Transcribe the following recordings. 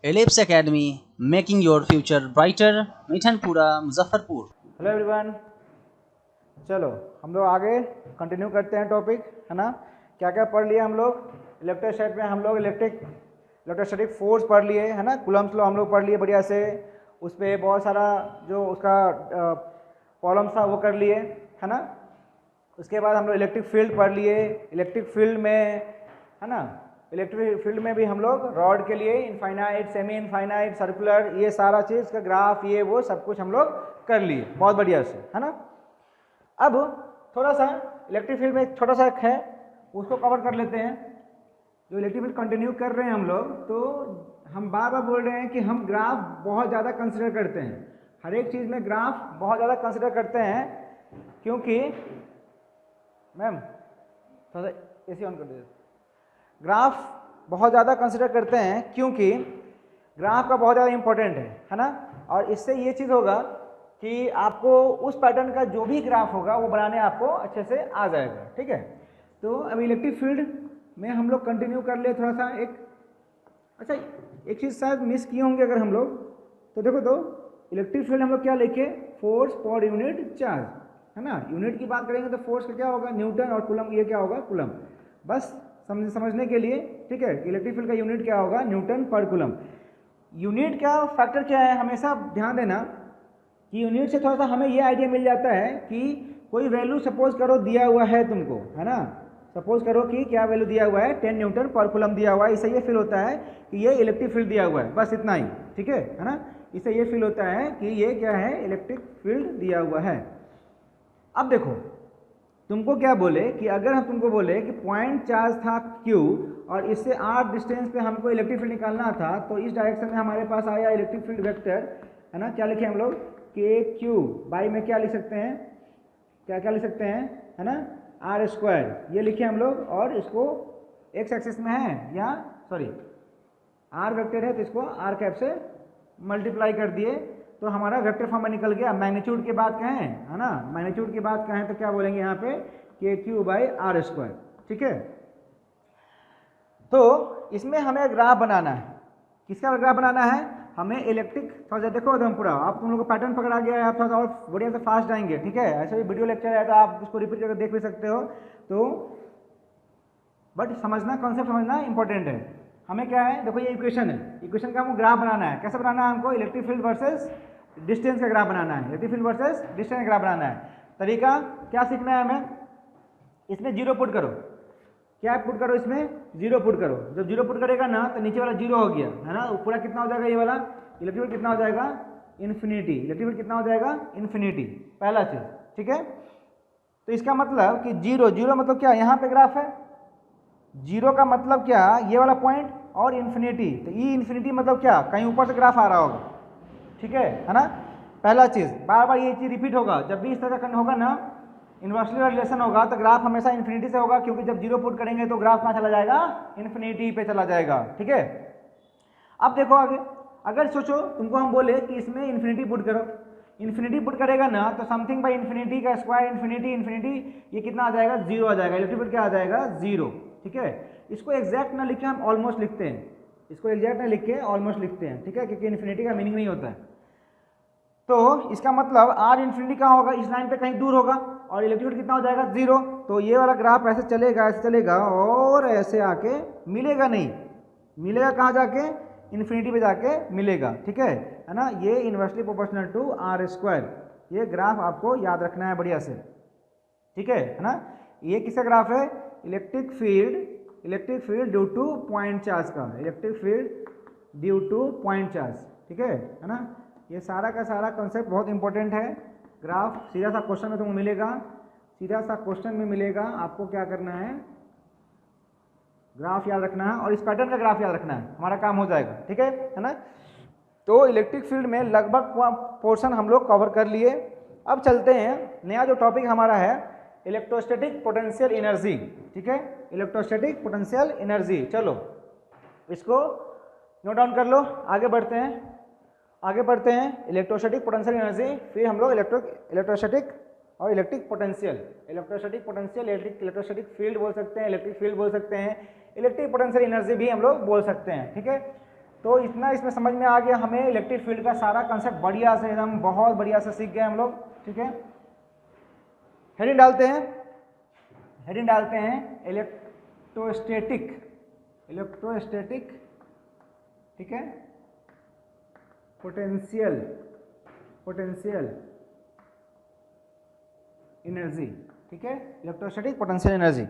Ellipse academy making your future brighter, Mithanpura, Muzaffarpur. Hello everyone, चलो हम लोग आगे कंटिन्यू करते हैं टॉपिक, है ना। क्या क्या पढ़ लिए हम लोग इलेक्ट्रोस्टैटिक में? हम लोग इलेक्ट्रोस्टैटिक फोर्स पढ़ लिए, है ना। कूलम्ब्स लॉ हम लोग पढ़ लिए बढ़िया से। उस पर बहुत सारा जो उसका प्रॉब्लम था वो कर लिए, है ना। उसके बाद हम लोग इलेक्ट्रिक फील्ड पढ़ लिए। इलेक्ट्रिक फील्ड में, है ना, इलेक्ट्रिक फील्ड में भी हम लोग रॉड के लिए इनफाइनाइट, सेमी इनफाइनाइट, सर्कुलर, ये सारा चीज़ का ग्राफ, ये वो सब कुछ हम लोग कर लिए बहुत बढ़िया से, है ना। अब थोड़ा सा इलेक्ट्रिक फील्ड में एक छोटा सा एक है, उसको कवर कर लेते हैं। जो इलेक्ट्रिक फील्ड कंटिन्यू कर रहे हैं हम लोग, तो हम बार बार बोल रहे हैं कि हम ग्राफ बहुत ज़्यादा कंसिडर करते हैं। हर एक चीज़ में ग्राफ बहुत ज़्यादा कंसिडर करते हैं, क्योंकि मैम थोड़ा सा एसी ऑन कर दीजिए। ग्राफ बहुत ज़्यादा कंसिडर करते हैं क्योंकि ग्राफ का बहुत ज़्यादा इम्पोर्टेंट है ना। और इससे ये चीज़ होगा कि आपको उस पैटर्न का जो भी ग्राफ होगा वो बनाने आपको अच्छे से आ जाएगा, ठीक है। तो अब इलेक्ट्रिक फील्ड में हम लोग कंटिन्यू कर ले थोड़ा सा। अच्छा, एक चीज़ शायद मिस किए होंगे अगर हम लोग, तो देखो, तो इलेक्ट्रिक फील्ड हम लोग क्या लिखे? फोर्स पर यूनिट चार्ज, है ना। यूनिट की बात करेंगे तो फोर्स का क्या होगा? न्यूटन, और कूलम ये क्या होगा? कूलम। बस समझने के लिए, ठीक है, इलेक्ट्रिक फील्ड का यूनिट क्या होगा? न्यूटन पर कूलम। यूनिट का फैक्टर क्या है? हमेशा ध्यान देना कि यूनिट से थोड़ा सा हमें ये आइडिया मिल जाता है कि कोई वैल्यू सपोज करो दिया हुआ है तुमको, है ना। सपोज करो कि क्या वैल्यू दिया हुआ है? 10 न्यूटन पर कूलम दिया हुआ है। इससे ये फील होता है कि ये इलेक्ट्रिक फील्ड दिया हुआ है, बस इतना ही, ठीक है ना। इससे ये फील होता है कि ये क्या है? इलेक्ट्रिक फील्ड दिया हुआ है। अब देखो, तुमको क्या बोले कि अगर हम तुमको बोले कि पॉइंट चार्ज था Q और इससे r डिस्टेंस पे हमको इलेक्ट्रिक फील्ड निकालना था, तो इस डायरेक्शन में हमारे पास आया इलेक्ट्रिक फील्ड वेक्टर, है ना। क्या लिखे हम लोग? KQ बाई में क्या लिख सकते हैं? क्या लिख सकते हैं, है ना? r², ये लिखे हम लोग। और इसको x एक्सिस में है, या सॉरी r वेक्टर है तो इसको r कैप से मल्टीप्लाई कर दिए, तो हमारा वेक्टर फॉर्म में निकल गया। मैग्नीट्यूड की बात कहें, है ना, मैग्नीट्यूड की बात कहें तो क्या बोलेंगे यहाँ पे? KQ बाई r², ठीक है। तो इसमें हमें ग्राफ बनाना है। किसका ग्राफ बनाना है? हमें इलेक्ट्रिक, थोड़ा सा देखो एकदम पूरा, आप तुम लोग को पैटर्न पकड़ा गया है, आप थोड़ा सा और बढ़िया से फास्ट जाएंगे, ठीक है। ऐसे भी वीडियो लेक्चर है तो आप उसको रिपीट करके देख भी सकते हो, तो बट समझना, कॉन्सेप्ट समझना इंपॉर्टेंट है। हमें क्या है? देखो, ये इक्वेशन है, इक्वेशन का हमको ग्राफ बनाना है। कैसे बनाना है हमको? इलेक्ट्रिक फील्ड वर्सेस डिस्टेंस का ग्राफ बनाना है। इलेक्ट्रिक फील्ड वर्सेस डिस्टेंस का ग्राफ बनाना है। तरीका क्या सीखना है हमें? इसमें जीरो पुट करो। क्या पुट करो? इसमें जीरो पुट करो। जब जीरो पुट करेगा ना तो नीचे वाला जीरो हो गया, है ना। पूरा कितना हो जाएगा? ये वाला इलेक्ट्रिक फील्ड कितना हो जाएगा? इन्फिनिटी। इलेक्ट्रिक फील्ड कितना हो जाएगा? इन्फिनिटी, पहला चीज, ठीक है। तो इसका मतलब कि जीरो, जीरो मतलब क्या? यहाँ पे ग्राफ है। जीरो का मतलब क्या? ये वाला पॉइंट, और इन्फिनिटी, तो ई इन्फिनिटी मतलब क्या? कहीं ऊपर से ग्राफ आ रहा होगा, ठीक है ना। पहला चीज, बार बार ये चीज रिपीट होगा। जब भी इस तरह का होगा ना, इन्वर्सली रिलेशन होगा, तो ग्राफ हमेशा इन्फिनिटी से होगा, क्योंकि जब जीरो पुट करेंगे तो ग्राफ कहाँ चला जाएगा? इन्फिनिटी पे चला जाएगा, ठीक है। अब देखो आगे, अगर सोचो तुमको हम बोले कि इसमें इन्फिनिटी पुट करो, इन्फिनिटी पुट करेगा ना तो समथिंग बाई इन्फिनिटी का स्क्वायर, इन्फिनिटी इन्फिनिटी, ये कितना आ जाएगा? जीरो आ जाएगा। इलेक्ट्रिक फील्ड क्या आ जाएगा? जीरो, ठीक है। इसको एग्जैक्ट ना लिख के हम ऑलमोस्ट लिखते हैं, इसको एग्जैक्ट ना लिख के ऑलमोस्ट लिखते हैं, ठीक है, क्योंकि इन्फिनिटी का मीनिंग नहीं होता है। तो इसका मतलब आर इन्फिनिटी कहाँ होगा? इस लाइन पे कहीं दूर होगा, और इलेक्ट्रिक फील्ड कितना हो जाएगा? जीरो। तो ये वाला ग्राफ ऐसे चलेगा, ऐसे चलेगा, और ऐसे आके मिलेगा नहीं, मिलेगा कहाँ जाके? इन्फिनिटी पे जाके मिलेगा, ठीक है ना। ये इन्वर्सली प्रोपोर्शनल टू r², ये ग्राफ आपको याद रखना है बढ़िया से, ठीक है ना। ये किसका ग्राफ है? Electric field due to point charge का, electric field due to point charge, ठीक है ना। ये सारा का सारा कॉन्सेप्ट बहुत इंपॉर्टेंट है। ग्राफ सीधा सा क्वेश्चन में तुमको मिलेगा, सीधा सा क्वेश्चन में मिलेगा। आपको क्या करना है? ग्राफ याद रखना है, और इस पैटर्न का ग्राफ याद रखना है, हमारा काम हो जाएगा, ठीक है ना। तो इलेक्ट्रिक फील्ड में लगभग पोर्शन हम लोग कवर कर लिए। अब चलते हैं, नया जो टॉपिक हमारा है, इलेक्ट्रोस्टैटिक पोटेंशियल एनर्जी, ठीक है, इलेक्ट्रोस्टैटिक पोटेंशियल एनर्जी। चलो इसको नोट डाउन कर लो, आगे बढ़ते हैं। इलेक्ट्रोस्टैटिक पोटेंशियल एनर्जी, फिर हम लोग इलेक्ट्रोस्टैटिक और इलेक्ट्रिक पोटेंशियल, इलेक्ट्रोस्टैटिक फील्ड बोल सकते हैं, इलेक्ट्रिक फील्ड बोल सकते हैं, इलेक्ट्रिक पोटेंशियल एनर्जी भी हम लोग बोल सकते हैं, ठीक है। तो इतना इसमें समझ में आ गया, हमें इलेक्ट्रिक फील्ड का सारा कंसेप्ट बढ़िया से एकदम बहुत बढ़िया से सीख गए हम लोग। ठीक है, हेडिंग डालते हैं, हेडिंग डालते हैं इलेक्ट्रोस्टैटिक, इलेक्ट्रोस्टैटिक, ठीक है, पोटेंशियल, पोटेंशियल एनर्जी। ठीक है, इलेक्ट्रोस्टैटिक पोटेंशियल एनर्जी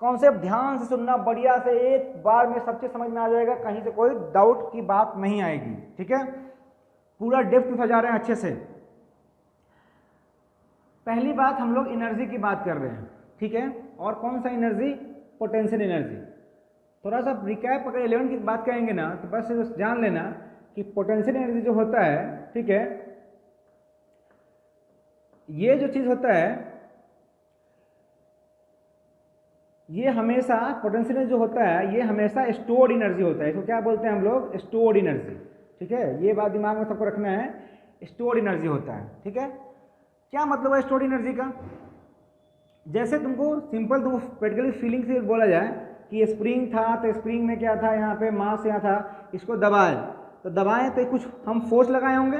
कॉन्सेप्ट ध्यान से सुनना, बढ़िया से एक बार में सब चीज समझ में आ जाएगा, कहीं से कोई डाउट की बात नहीं आएगी। ठीक है, पूरा डेप्थ में समझा रहे हैं अच्छे से। पहली बात हम लोग एनर्जी की बात कर रहे हैं। ठीक है, और कौन सा एनर्जी? Potential energy. थोड़ा सा रिकैप, अगर 11 की बात करेंगे ना तो बस जान लेना कि पोटेंशियल एनर्जी जो होता है, ठीक है, ये जो चीज होता है ये हमेशा, पोटेंशियल एनर्जी जो होता है ये हमेशा स्टोर्ड एनर्जी होता है। इसको क्या बोलते हैं हम लोग? Stored energy. ठीक है, ये बात दिमाग में सबको रखना है, स्टोर्ड एनर्जी होता है। ठीक है, क्या मतलब है स्टोर्ड एनर्जी का? जैसे तुमको सिंपल, तुमको प्रैक्टिकली फीलिंग से बोला जाए कि स्प्रिंग था, तो स्प्रिंग में क्या था, यहाँ पे मास यहाँ था, इसको दबाए, तो दबाएं तो कुछ हम फोर्स लगाए होंगे।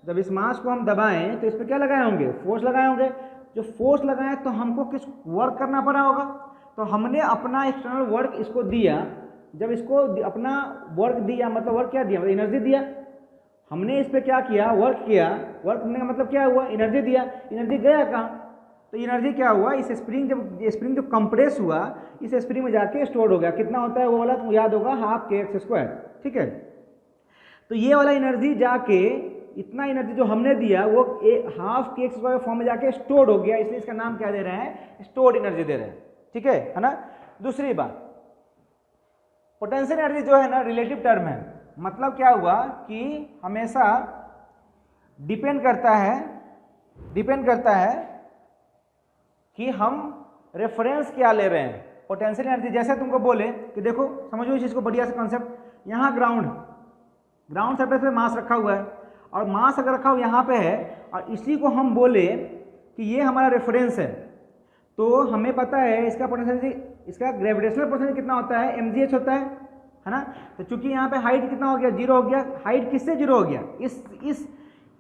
जब इस मास को हम दबाएं तो इस पर क्या लगाए होंगे? फोर्स लगाए होंगे। जो फोर्स लगाए तो हमको किस वर्क करना पड़ा होगा, तो हमने अपना एक्सटर्नल वर्क इसको दिया। जब इसको अपना वर्क दिया, मतलब वर्क क्या दिया? मतलब एनर्जी दिया। हमने इस पर क्या किया? वर्क किया। वर्क करने का मतलब क्या हुआ? एनर्जी दिया। एनर्जी गया कहाँ? तो एनर्जी क्या हुआ? इस स्प्रिंग, जब स्प्रिंग जो कंप्रेस हुआ, इस स्प्रिंग में जाके स्टोर हो गया। कितना होता है वो वाला? तुमको याद होगा, हाफ kx²। ठीक है, तो ये वाला एनर्जी जाके, इतना एनर्जी जो हमने दिया वो हाफ kx² फॉर्म में जाके स्टोर्ड हो गया, इसलिए इसका नाम क्या दे रहे हैं? स्टोर्ड एनर्जी दे रहे हैं। ठीक है ना? दूसरी बात, पोटेंशियल एनर्जी जो है ना, रिलेटिव टर्म है। मतलब क्या हुआ कि हमेशा डिपेंड करता है कि हम रेफरेंस क्या ले रहे हैं। पोटेंशियल एनर्जी जैसे तुमको बोले कि देखो, समझो इस चीज को बढ़िया से कॉन्सेप्ट, यहाँ ग्राउंड सरफेस पे मास रखा हुआ है, और मास अगर रखा हुआ यहाँ पे है, और इसी को हम बोले कि ये हमारा रेफरेंस है, तो हमें पता है इसका पोटेंशियल, इसका ग्रेविटेशनल पोटेंशियल कितना होता है? mgh होता है ना? तो चूंकि यहाँ पे हाइट कितना हो गया? 0 हो गया। हाइट किससे 0 हो गया?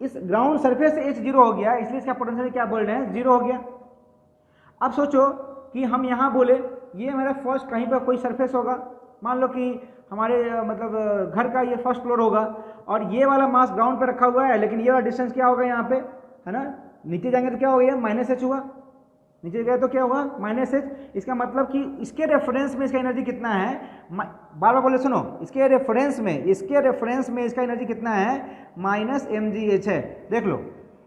इस ग्राउंड सरफेस से h 0 हो गया, इसलिए इसका पोटेंशियल क्या बोल रहे हैं? 0 हो गया। अब सोचो कि हम यहाँ बोले ये मेरा फर्स्ट, कहीं पर कोई सरफेस होगा, मान लो कि हमारे मतलब घर का ये फर्स्ट फ्लोर होगा, और ये वाला मास ग्राउंड पे रखा हुआ है, लेकिन ये वाला डिस्टेंस क्या होगा यहाँ पे, है ना? नीचे जाएंगे तो क्या हो गया? -h हुआ। नीचे गए तो क्या होगा? -h। इसका मतलब कि इसके रेफरेंस में इसका एनर्जी कितना है? बार बार बोले सुनो, इसके रेफरेंस में इसका एनर्जी कितना है? -mgh है। देख लो,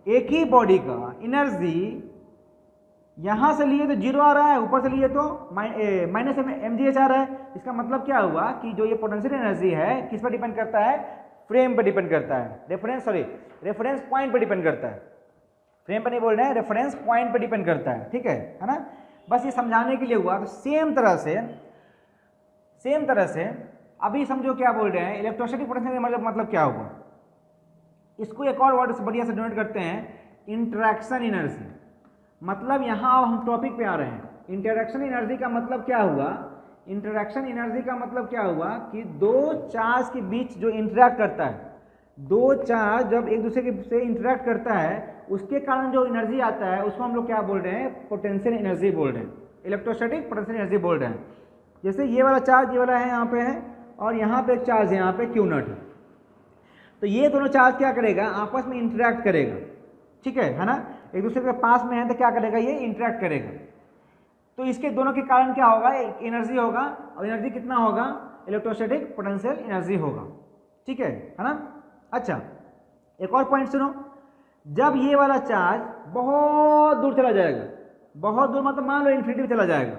एक ही बॉडी का एनर्जी यहाँ से लिए तो 0 आ रहा है, ऊपर से लिए तो -mgh आ रहा है। इसका मतलब क्या हुआ कि जो ये पोटेंशियल एनर्जी है किस पर डिपेंड करता है? फ्रेम पर डिपेंड करता है। रेफरेंस पॉइंट पर डिपेंड करता है। फ्रेम पर नहीं बोल रहे हैं, रेफरेंस पॉइंट पर डिपेंड करता है। ठीक है ना? बस ये समझाने के लिए हुआ। तो सेम तरह से अभी समझो क्या बोल रहे हैं, इलेक्ट्रोस्टैटिक पोटेंशियल मतलब क्या हुआ? इसको एक और वर्ड से बढ़िया से डिनोट करते हैं, इंटरैक्शन एनर्जी। मतलब यहाँ हम टॉपिक पे आ रहे हैं। इंटरैक्शन एनर्जी का मतलब क्या हुआ? इंटरैक्शन एनर्जी का मतलब क्या हुआ कि दो चार्ज के बीच जो इंटरैक्ट करता है, दो चार्ज जब एक दूसरे से इंटरैक्ट करता है, उसके कारण जो एनर्जी आता है उसको हम लोग क्या बोल रहे हैं? पोटेंशियल एनर्जी बोल रहे हैं, इलेक्ट्रोस्टैटिक पोटेंशियल एनर्जी बोल रहे हैं। जैसे ये वाला चार्ज, ये वाला है यहाँ पे है, और यहाँ पे एक चार्ज है यहाँ पे Q0 है। तो ये दोनों चार्ज क्या करेगा? आपस में इंटरैक्ट करेगा। ठीक है ना? एक दूसरे के पास में है तो क्या करेगा? ये इंटरैक्ट करेगा। तो इसके दोनों के कारण क्या होगा? एक एनर्जी होगा, और एनर्जी कितना होगा? इलेक्ट्रोस्टैटिक पोटेंशियल एनर्जी होगा। ठीक है ना? अच्छा, एक और पॉइंट सुनो, जब ये वाला चार्ज बहुत दूर चला जाएगा, बहुत दूर मतलब मान लो इन्फिनिटी पे चला जाएगा,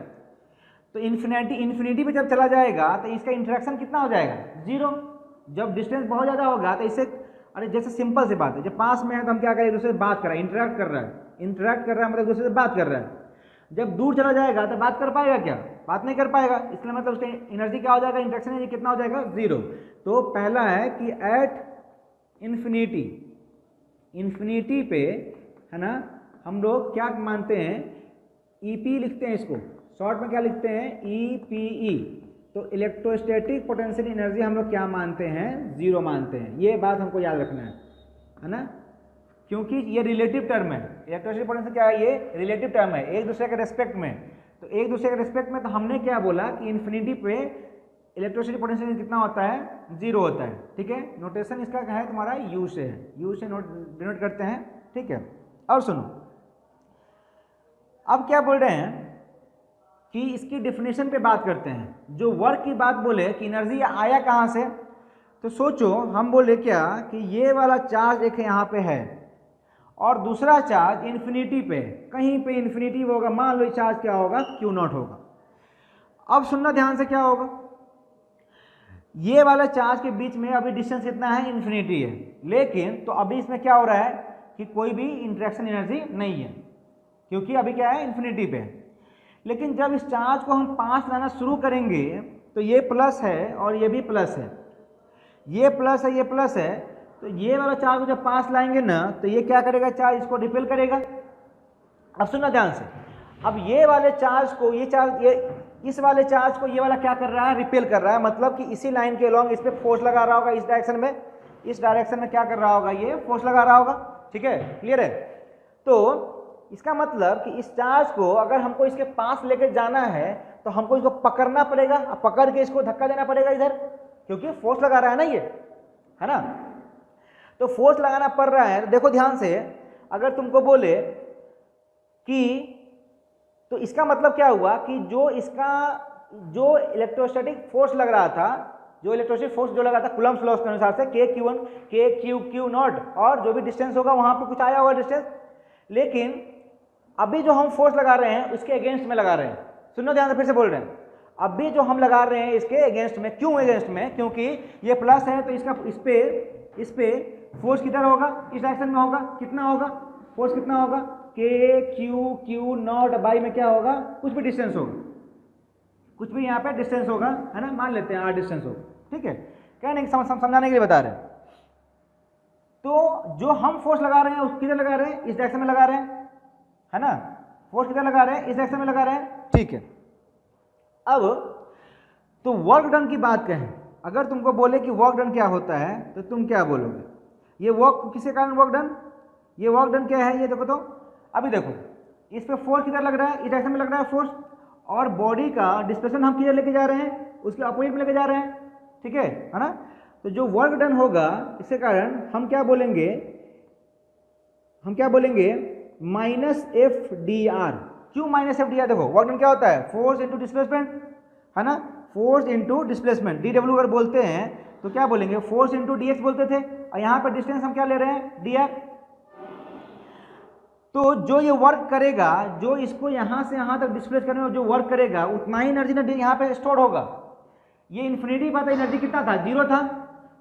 तो इन्फिनिटी पे जब चला जाएगा तो इसका इंटरेक्शन कितना हो जाएगा? 0। जब डिस्टेंस बहुत ज़्यादा होगा तो इससे, अरे जैसे सिंपल सी बात है, जब पास में है तो हम क्या करें? एक दूसरे से बात कर रहे हैं, इंटरेक्ट कर रहा है मतलब एक दूसरे से बात कर रहा है। जब दूर चला जाएगा तो बात कर पाएगा क्या? बात नहीं कर पाएगा। इसलिए मतलब उसका एनर्जी क्या हो जाएगा? इंटरेक्शन एनर्जी कितना हो जाएगा? 0। तो पहला है कि एट इन्फिनिटी पे, है ना, हम लोग क्या मानते हैं? EP लिखते हैं, इसको शॉर्ट में क्या लिखते हैं? EPE। तो तो इलेक्ट्रोस्टैटिक पोटेंशियल एनर्जी हम लोग क्या मानते हैं, जीरो मानते हैं। ये बात हमको याद रखना है ना, क्योंकि ये रिलेटिव टर्म है। इलेक्ट्रोस्टैटिक पोटेंशियल क्या है, ये रिलेटिव टर्म है, एक दूसरे के रेस्पेक्ट में। तो एक दूसरे के रेस्पेक्ट में तो हमने क्या बोला कि इन्फिनिटी पे इलेक्ट्रोस्टैटिक पोटेंशियल कितना होता है, जीरो होता है। ठीक है, नोटेशन इसका क्या है तुम्हारा, यू से है, यू से डिनोट करते हैं। ठीक है, और सुनो अब क्या बोल रहे हैं कि इसकी डेफिनेशन पे बात करते हैं। जो वर्क की बात बोले कि एनर्जी आया कहाँ से, तो सोचो हम बोले क्या कि ये वाला चार्ज एक यहाँ पे है और दूसरा चार्ज इन्फिनिटी पे, कहीं पे इन्फिनिटी होगा, मान लो चार्ज क्या होगा, क्यू नॉट होगा। अब सुनना ध्यान से, क्या होगा, ये वाला चार्ज के बीच में अभी डिस्टेंस कितना है, इन्फिनिटी है, लेकिन तो अभी इसमें क्या हो रहा है कि कोई भी इंटरेक्शन एनर्जी नहीं है, क्योंकि अभी क्या है, इन्फिनिटी पे। लेकिन जब इस चार्ज को हम पास लाना शुरू करेंगे तो ये प्लस है और ये भी प्लस है, ये प्लस है, ये प्लस है, तो ये वाला चार्ज को जब पास लाएंगे ना तो ये क्या करेगा, चार्ज इसको रिपेल करेगा। अब सुनना ध्यान से, अब ये वाले चार्ज को, ये चार्ज, ये इस वाले चार्ज को ये वाला क्या कर रहा है, रिपेल कर रहा है, मतलब कि इसी लाइन के अलॉन्ग इस पे फोर्स लगा रहा होगा, इस डायरेक्शन में, इस डायरेक्शन में क्या कर रहा होगा, ये फोर्स लगा रहा होगा। ठीक है, क्लियर है। तो इसका मतलब कि इस चार्ज को अगर हमको इसके पास लेकर जाना है तो हमको इसको पकड़ना पड़ेगा, पकड़ के इसको धक्का देना पड़ेगा इधर, क्योंकि फोर्स लगा रहा है ना ये, है ना। तो फोर्स लगाना पड़ रहा है। देखो ध्यान से, अगर तुमको बोले कि, तो इसका मतलब क्या हुआ कि जो इलेक्ट्रोस्टैटिक फोर्स लग रहा था, जो इलेक्ट्रोस्टैटिक फोर्स जो लगा था कूलम्ब्स लॉ के अनुसार से, K/Q1 K/Q0, और जो भी डिस्टेंस होगा वहां पे कुछ आया होगा डिस्टेंस, लेकिन अभी जो हम फोर्स लगा रहे हैं उसके अगेंस्ट में लगा रहे हैं। सुनो ध्यान से, फिर से बोल रहे हैं, अभी जो हम लगा रहे हैं इसके अगेंस्ट में। क्यों अगेंस्ट में, क्योंकि ये प्लस है तो इसका इस पे फोर्स किधर होगा, इस डायरेक्शन में होगा। कितना होगा फोर्स, कितना होगा, K/Q0 बाई में क्या होगा, कुछ भी डिस्टेंस होगा, कुछ भी यहाँ पे डिस्टेंस होगा, है ना, मान लेते हैं R डिस्टेंस होगा। ठीक है, क्या नहीं, समझाने के लिए बता रहे हैं। तो जो हम फोर्स लगा रहे हैं उस किधर लगा रहे हैं, इस डायरेक्शन में लगा रहे हैं, है ना, फोर्स किधर लगा रहे हैं, इस डायरेक्शन में लगा रहे हैं। ठीक है, अब तो वर्क डन की बात कहें, अगर तुमको बोले कि वर्क डन क्या होता है तो तुम क्या बोलोगे, ये वर्क किसके कारण वर्क डन, ये वर्क डन क्या है, ये देखो। तो अभी देखो, इस पे फोर्स किधर लग रहा है, इस डायरेक्शन में लग रहा है फोर्स, और बॉडी का डिस्प्लेसमेंट हम किधर लेके जा रहे हैं, उसके अपोजिट में लेके जा रहे हैं। ठीक है ना। तो जो वर्क डन होगा इसके कारण हम क्या बोलेंगे, -FdR। क्यों -FdR, देखो वर्क डन क्या होता है, फोर्स इंटू डिस्प्लेसमेंट, है ना, फोर्स इंटू डिस्प्लेसमेंट, dW अगर बोलते हैं तो क्या बोलेंगे, फोर्स इंटू dx बोलते थे, और यहाँ पर डिस्टेंस हम क्या ले रहे हैं, dr। तो जो ये वर्क करेगा, जो इसको यहाँ से यहाँ तक डिस्प्लेस करने में जो वर्क करेगा, उतना ही एनर्जी ना यहाँ पे स्टोर होगा। ये इन्फिनिटी पर एनर्जी कितना था, जीरो था,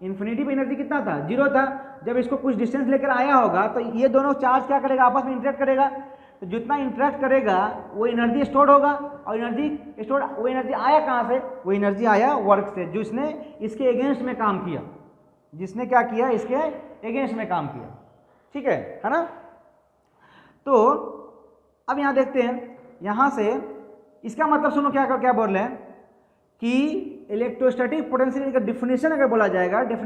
इन्फिनिटी पे एनर्जी कितना था, जीरो था। जब इसको कुछ डिस्टेंस लेकर आया होगा तो ये दोनों चार्ज क्या करेगा, आपस में इंटरेक्ट करेगा, तो जितना इंटरेक्ट करेगा वो एनर्जी स्टोर होगा, और एनर्जी स्टोर, वो एनर्जी आया कहाँ से, वो एनर्जी आया वर्क से, जिसने इसके अगेंस्ट में काम किया, जिसने क्या किया, इसके अगेंस्ट में काम किया। ठीक है ना। तो अब यहाँ देखते हैं, यहाँ से इसका मतलब सुनो क्या बोल रहे हैं कि इलेक्ट्रोस्टैटिक पोटेंशियल का डिफिनेशन अगर बोला जाएगा, तो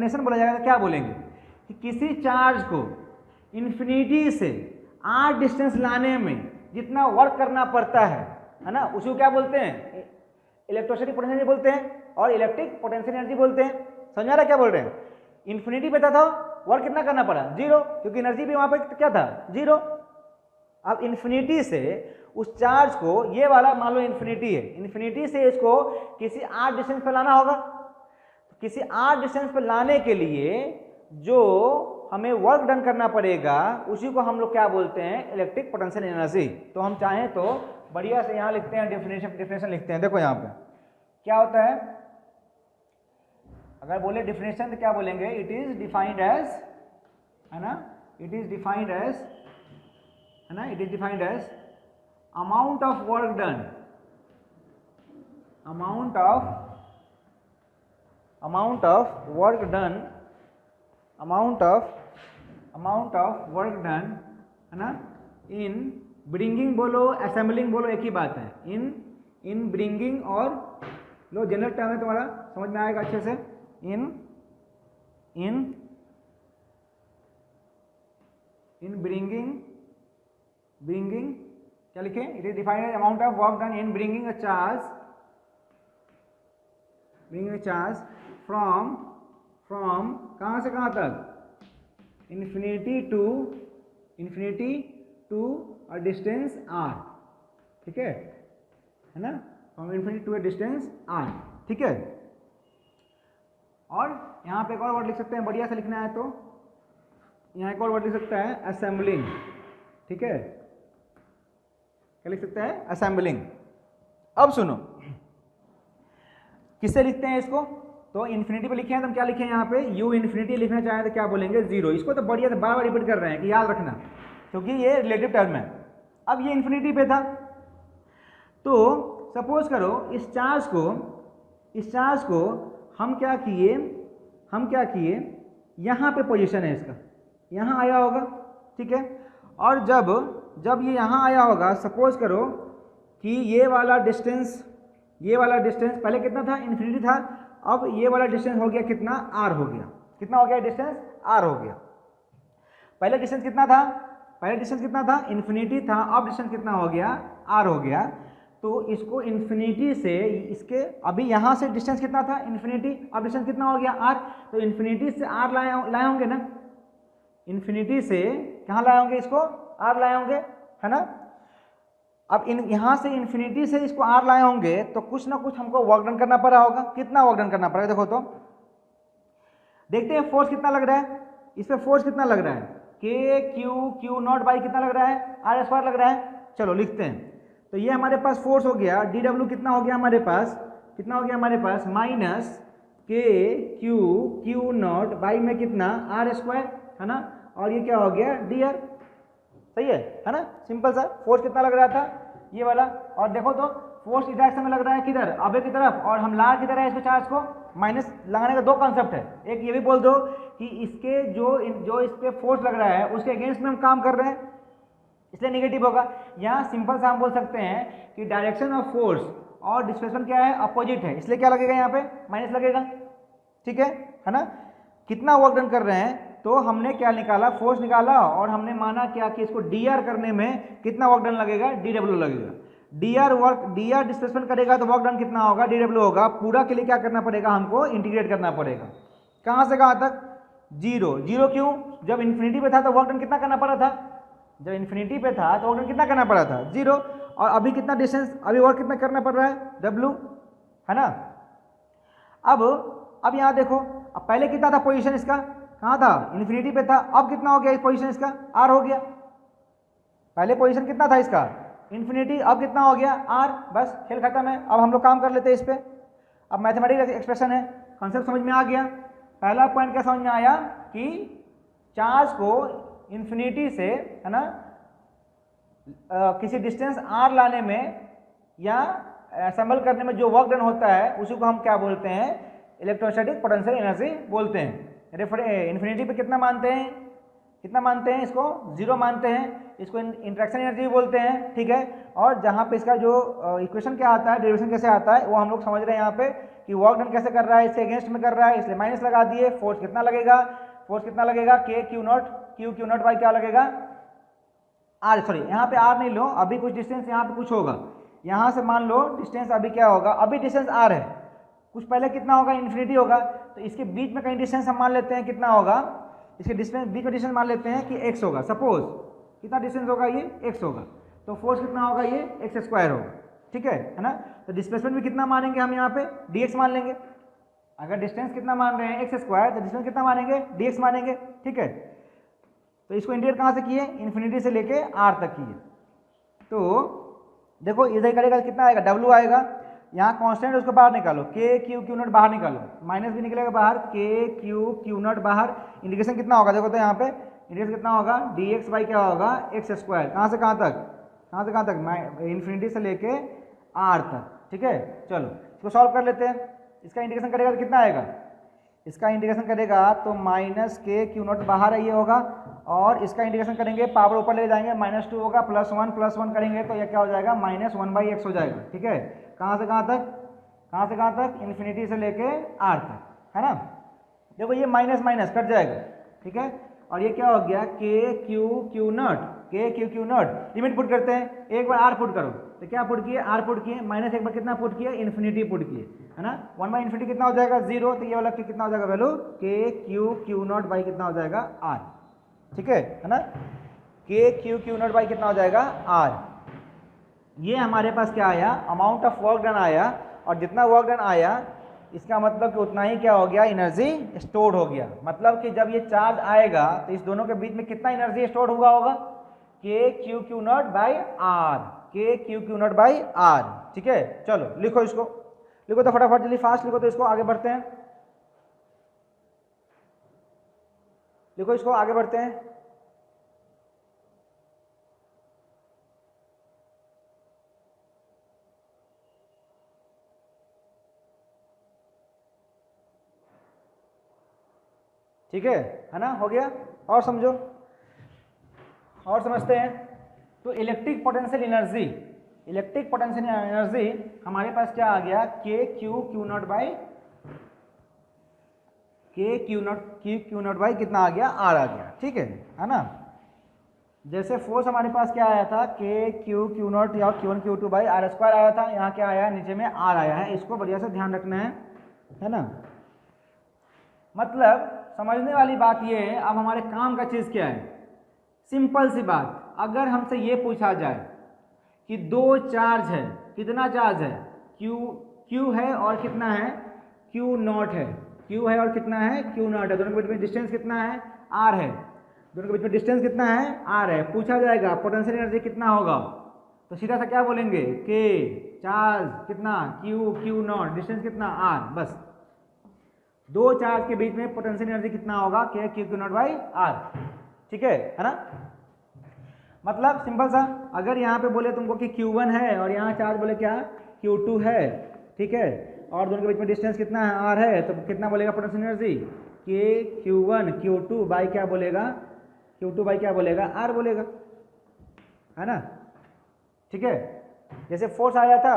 क्या बोलेंगे कि किसी चार्ज को इन्फिनिटी से R डिस्टेंस लाने में जितना वर्क करना पड़ता है ना, उसको क्या बोलते हैं, इलेक्ट्रोस्टैटिक पोटेंशियल बोलते हैं, और इलेक्ट्रिक पोटेंशियल एनर्जी बोलते हैं। समझा रहा क्या बोल रहे हैं, इन्फिनिटी पे था वर्क कितना करना पड़ा, जीरो, क्योंकि एनर्जी भी वहां पे क्या था, जीरो। अब इन्फिनिटी से उस चार्ज को, ये वाला मान लो इन्फिनिटी है, इन्फिनिटी से इसको किसी R डिस्टेंस पर लाना होगा। तो किसी R डिस्टेंस पर लाने के लिए जो हमें वर्क डन करना पड़ेगा उसी को हम लोग क्या बोलते हैं, इलेक्ट्रिक पोटेंशियल एनर्जी। तो हम चाहें तो बढ़िया से यहाँ लिखते हैं, डिफिनेशन लिखते हैं। देखो यहाँ पे क्या होता है, अगर बोले डिफिनेशन तो क्या बोलेंगे, इट इज डिफाइंड एज, है ना, इट इज डिफाइंड एज, है ना, it is defined as amount of work done, amount of work done, amount of work done, है ना, in bringing बोलो, assembling बोलो, एक ही बात है, in bringing और लो जनरल टर्म है तुम्हारा, समझ में आएगा अच्छे से। इन ब्रिंगिंग क्या लिखें, it is defined as amount of work done in bringing a charge from कहाँ से कहाँ तक, infinity to a distance r, ठीक है ना, from infinity to a distance r, ठीक है। और यहाँ पे एक और वर्ड लिख सकते हैं, बढ़िया से लिखना है तो यहाँ एक और वर्ड लिख सकता है असेंबलिंग, ठीक है, क्या लिख सकता है, असेंबलिंग। अब सुनो किससे लिखते हैं इसको, तो इन्फिनिटी पे लिखे हैं तो हम क्या लिखे हैं यहाँ पे, u इन्फिनिटी लिखना चाहें तो क्या बोलेंगे 0। इसको तो बढ़िया से बार बार रिपीट कर रहे हैं कि याद रखना, क्योंकि ये रिलेटिव टर्म है। अब ये इन्फिनिटी पे था, तो सपोज करो इस चार्ज को हम क्या किए यहाँ पे पोजीशन है इसका, यहाँ आया होगा, ठीक है। और जब ये यहाँ आया होगा, सपोज करो कि ये वाला डिस्टेंस पहले कितना था, इन्फिनिटी था, अब ये वाला डिस्टेंस हो गया कितना, r हो गया, कितना हो गया डिस्टेंस, r हो गया। पहले डिस्टेंस कितना था, इन्फिनिटी था, अब डिस्टेंस कितना हो गया, r हो गया। तो इसको इन्फिनिटी से इसके, अभी यहाँ से डिस्टेंस कितना था, इन्फिनिटी, अब डिस्टेंस कितना हो गया, r, तो इन्फिनिटी से r लाए होंगे ना, इन्फिनिटी से कहाँ लाए होंगे इसको, r लाए होंगे, है ना। अब यहाँ से इन्फिनिटी से इसको r लाए होंगे तो कुछ ना कुछ हमको वर्क डन करना पड़ा होगा। कितना वर्क डन करना पड़ेगा, देखो तो देखते हैं फोर्स कितना लग रहा है, इस पे फोर्स कितना लग रहा है, क्यू नॉट बाई कितना लग रहा है, r स्क्वायर लग रहा है। चलो लिखते हैं, तो ये हमारे पास फोर्स हो गया, dw कितना हो गया हमारे पास, माइनस क्यू नॉट बाई में कितना, r स्क्वायर, है ना, और ये क्या हो गया dr, सही है ना, सिंपल सा। फोर्स कितना लग रहा था, ये वाला, और देखो तो फोर्स इस डायरेक्शन में लग रहा है किधर, आगे की तरफ, और हम ला किधर है इसको, चार्ज को माइनस लगाने का दो कॉन्सेप्ट है। एक ये भी बोल दो कि इसके जो इस पे फोर्स लग रहा है उसके अगेंस्ट में हम काम कर रहे हैं, इसलिए नेगेटिव होगा। यहाँ सिंपल सा हम बोल सकते हैं कि डायरेक्शन ऑफ फोर्स और डिस्प्लेसमेंट क्या है, अपोजिट है, इसलिए क्या लगेगा यहाँ पे, माइनस लगेगा, ठीक है ना। कितना वर्क डन कर रहे हैं, तो हमने क्या निकाला, फोर्स निकाला, और हमने माना क्या कि इसको dr करने में कितना वर्क डन लगेगा, dw लगेगा। dr डिस्प्लेसमेंट करेगा तो वर्क डन कितना होगा, dw होगा। पूरा के लिए क्या करना पड़ेगा, हमको इंटीग्रेट करना पड़ेगा, कहाँ से कहाँ तक, 0 क्यों, जब इन्फिनिटी पे था तो वर्क डन कितना करना पड़ा था, जब इन्फिनिटी पे था तो वर्क डन कितना करना पड़ा था, 0। और अभी कितना डिस्टेंस, अभी वर्क कितना करना पड़ रहा है, w, है ना। अब यहाँ देखो, अब पहले कितना था पोजीशन इसका, कहाँ था, इन्फिनिटी पे था, अब कितना हो गया इस पोजीशन इसका, r हो गया। पहले पोजीशन कितना था इसका, इन्फिनिटी, अब कितना हो गया, r, बस खेल खत्म है। अब हम लोग काम कर लेते हैं इस पे। अब मैथमेटिकल एक्सप्रेशन है, कॉन्सेप्ट समझ में आ गया। पहला पॉइंट क्या समझ में आया कि चार्ज को इन्फिनिटी से, है ना, किसी डिस्टेंस r लाने में या असेंबल करने में जो वर्क डन होता है उसी को हम क्या बोलते हैं, इलेक्ट्रोस्टैटिक पोटेंशियल एनर्जी बोलते हैं। इन्फिनिटी पे कितना मानते हैं, इसको 0 मानते हैं, इसको इंटरेक्शन एनर्जी बोलते हैं, ठीक है। और जहाँ पे इसका जो इक्वेशन क्या आता है, डेरिवेशन कैसे आता है, वो हम लोग समझ रहे हैं यहाँ पे कि वर्क डन कैसे कर रहा है, इससे अगेंस्ट में कर रहा है, इसलिए माइनस लगा दिए। फोर्स कितना लगेगा, क्यू नॉट बाई क्या लगेगा, r, सॉरी यहाँ पे r नहीं लो, अभी कुछ डिस्टेंस यहाँ पे कुछ होगा, यहाँ से मान लो डिस्टेंस अभी क्या होगा, अभी डिस्टेंस r है, कुछ पहले कितना होगा, इन्फिनिटी होगा, तो इसके बीच में कहीं डिस्टेंस हम मान लेते हैं कितना होगा, इसके डिस्टेंस बीच में डिस्टेंस मान लेते हैं कि x होगा। सपोज कितना डिस्टेंस होगा, ये x होगा, तो फोर्स कितना होगा, ये x स्क्वायर होगा, ठीक है ना। तो डिस्प्लेसमेंट भी कितना मानेंगे हम यहाँ पे, dx मान लेंगे। अगर डिस्टेंस कितना मान रहे हैं, x स्क्वायर, तो डिस्टेंस कितना मानेंगे, dx मानेंगे, ठीक है। तो इसको इंटीग्रेट कहाँ से किए, इन्फिनिटी से लेके r तक किए। तो देखो इधर करेगा कितना आएगा, w आएगा, यहाँ कांस्टेंट उसको बाहर निकालो, क्यू नॉट बाहर निकालो, माइनस भी निकलेगा बाहर, क्यू नॉट बाहर, इंटीग्रेशन कितना होगा, देखो तो यहाँ पे इंटीग्रेशन कितना होगा, dx बाई क्या होगा, x स्क्वायर, कहाँ से कहाँ तक, इन्फिनिटी से लेके r तक, ठीक है। चलो इसको सॉल्व कर लेते हैं। इसका इंटीग्रेशन करेगा तो कितना आएगा, इसका इंटीग्रेशन करेगा तो माइनस क्यू नॉट बाहर ये होगा, और इसका इंटीग्रेशन करेंगे पावर ऊपर ले जाएंगे, -2 होगा, +1 करेंगे तो यह क्या हो जाएगा, -1/x हो जाएगा, ठीक है। कहाँ से कहाँ कहाँ से कहाँ तक, इन्फिनिटी से लेके आर तक, है ना। देखो ये माइनस माइनस कट जाएगा, ठीक है। और ये क्या हो गया, के क्यू क्यू नॉट, के q q not. Limit put करते हैं, एक बार आर पुट करो तो क्या पुट किए, आर पुट किए, माइनस एक बार कितना पुट किए, इन्फिनिटी पुट किए, है ना। 1/इन्फिनिटी कितना हो जाएगा, 0, तो ये वाला कितना हो जाएगा वैल्यू, के क्यू क्यू नॉट बाई कितना हो जाएगा, आर, ठीक है ना। के क्यू क्यू नॉट बाई कितना हो जाएगा, आर। ये हमारे पास क्या आया, अमाउंट ऑफ वर्क डन आया, और जितना वर्क डन आया इसका मतलब कि उतना ही क्या हो गया, एनर्जी स्टोर हो गया। मतलब कि जब ये चार्ज आएगा तो इस दोनों के बीच में कितना एनर्जी स्टोर हुआ होगा, k q q naught by r, k q q naught by r, ठीक है। चलो लिखो इसको, लिखो तो फटाफट जल्दी फास्ट लिखो, तो इसको आगे बढ़ते हैं, लिखो इसको आगे बढ़ते हैं। ठीक है ना, हो गया। और समझो, और समझते हैं। तो electric potential energy, electric potential energy हमारे पास क्या आ गया, के क्यू क्यू नॉट बाई, के क्यू नॉट बाई कितना आ गया, आर आ गया, ठीक है ना। जैसे फोर्स हमारे पास क्या आया था, के क्यू क्यू नॉट या q one q two by r square आया था, यहाँ क्या आया, नीचे में आर आया है। इसको बढ़िया से ध्यान रखना है ना। मतलब समझने वाली बात ये है, अब हमारे काम का चीज़ क्या है, सिंपल सी बात, अगर हमसे ये पूछा जाए कि दो चार्ज है, कितना चार्ज है, क्यू है और कितना है, क्यू नॉट है, क्यू है और कितना है, क्यू नॉट है, दोनों के बीच में डिस्टेंस कितना है, आर है, दोनों के बीच में डिस्टेंस कितना है, आर है। पूछा जाएगा पोटेंशियल एनर्जी कितना होगा, तो सीधा सा क्या बोलेंगे, के चार्ज कितना, क्यू क्यू नॉट, डिस्टेंस कितना, आर, बस। दो चार्ज के बीच में पोटेंशियल एनर्जी कितना होगा, k q q naught by r, ठीक है ना। मतलब सिंपल सा, अगर यहाँ पे बोले तुमको कि Q1 है और यहाँ चार्ज बोले क्या, Q2 है, ठीक है, और दोनों के बीच में डिस्टेंस कितना है, R है, तो कितना बोलेगा पोटेंशियल एनर्जी, के Q1 Q2 बाई क्या बोलेगा, Q2 बाई क्या बोलेगा, R बोलेगा, है ना, ठीक है। जैसे फोर्स आया था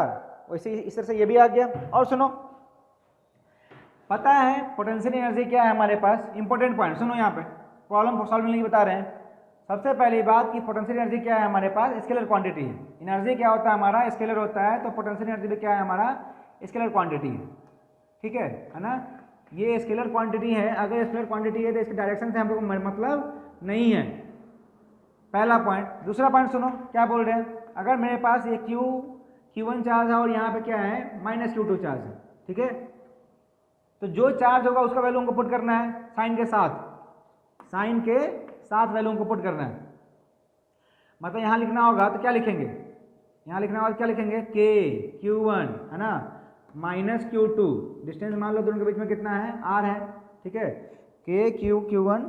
वैसे इस तरह से ये भी आ गया। और सुनो, पता है पोटेंशियल एनर्जी क्या है हमारे पास, इंपॉर्टेंट पॉइंट सुनो, यहाँ पे प्रॉब्लम सॉल्व नहीं बता रहे हैं। सबसे पहली बात कि पोटेंशियल एनर्जी क्या है हमारे पास, स्केलर क्वांटिटी है। एनर्जी क्या होता है हमारा, स्केलर होता है, तो पोटेंशियल एनर्जी भी क्या है हमारा, स्केलर क्वांटिटी है, ठीक है ना। ये स्केलर क्वांटिटी है, अगर स्केलर क्वांटिटी है तो इसके डायरेक्शन से हम लोग मतलब नहीं है, पहला पॉइंट। दूसरा पॉइंट सुनो क्या बोल रहे हैं, अगर मेरे पास ये Q1 चार्ज है और यहाँ पे क्या है, -Q2 चार्ज है, ठीक है, तो जो चार्ज होगा उसका वैल्यू हमको पुट करना है साइन के साथ, साइन के साथ वैल्यू हमको पुट करना है। मतलब यहाँ लिखना होगा तो क्या लिखेंगे, यहाँ लिखना होगा क्या लिखेंगे, के Q1 है ना -Q2, डिस्टेंस मान लो दोनों के बीच में कितना है, R है, ठीक है, के Q1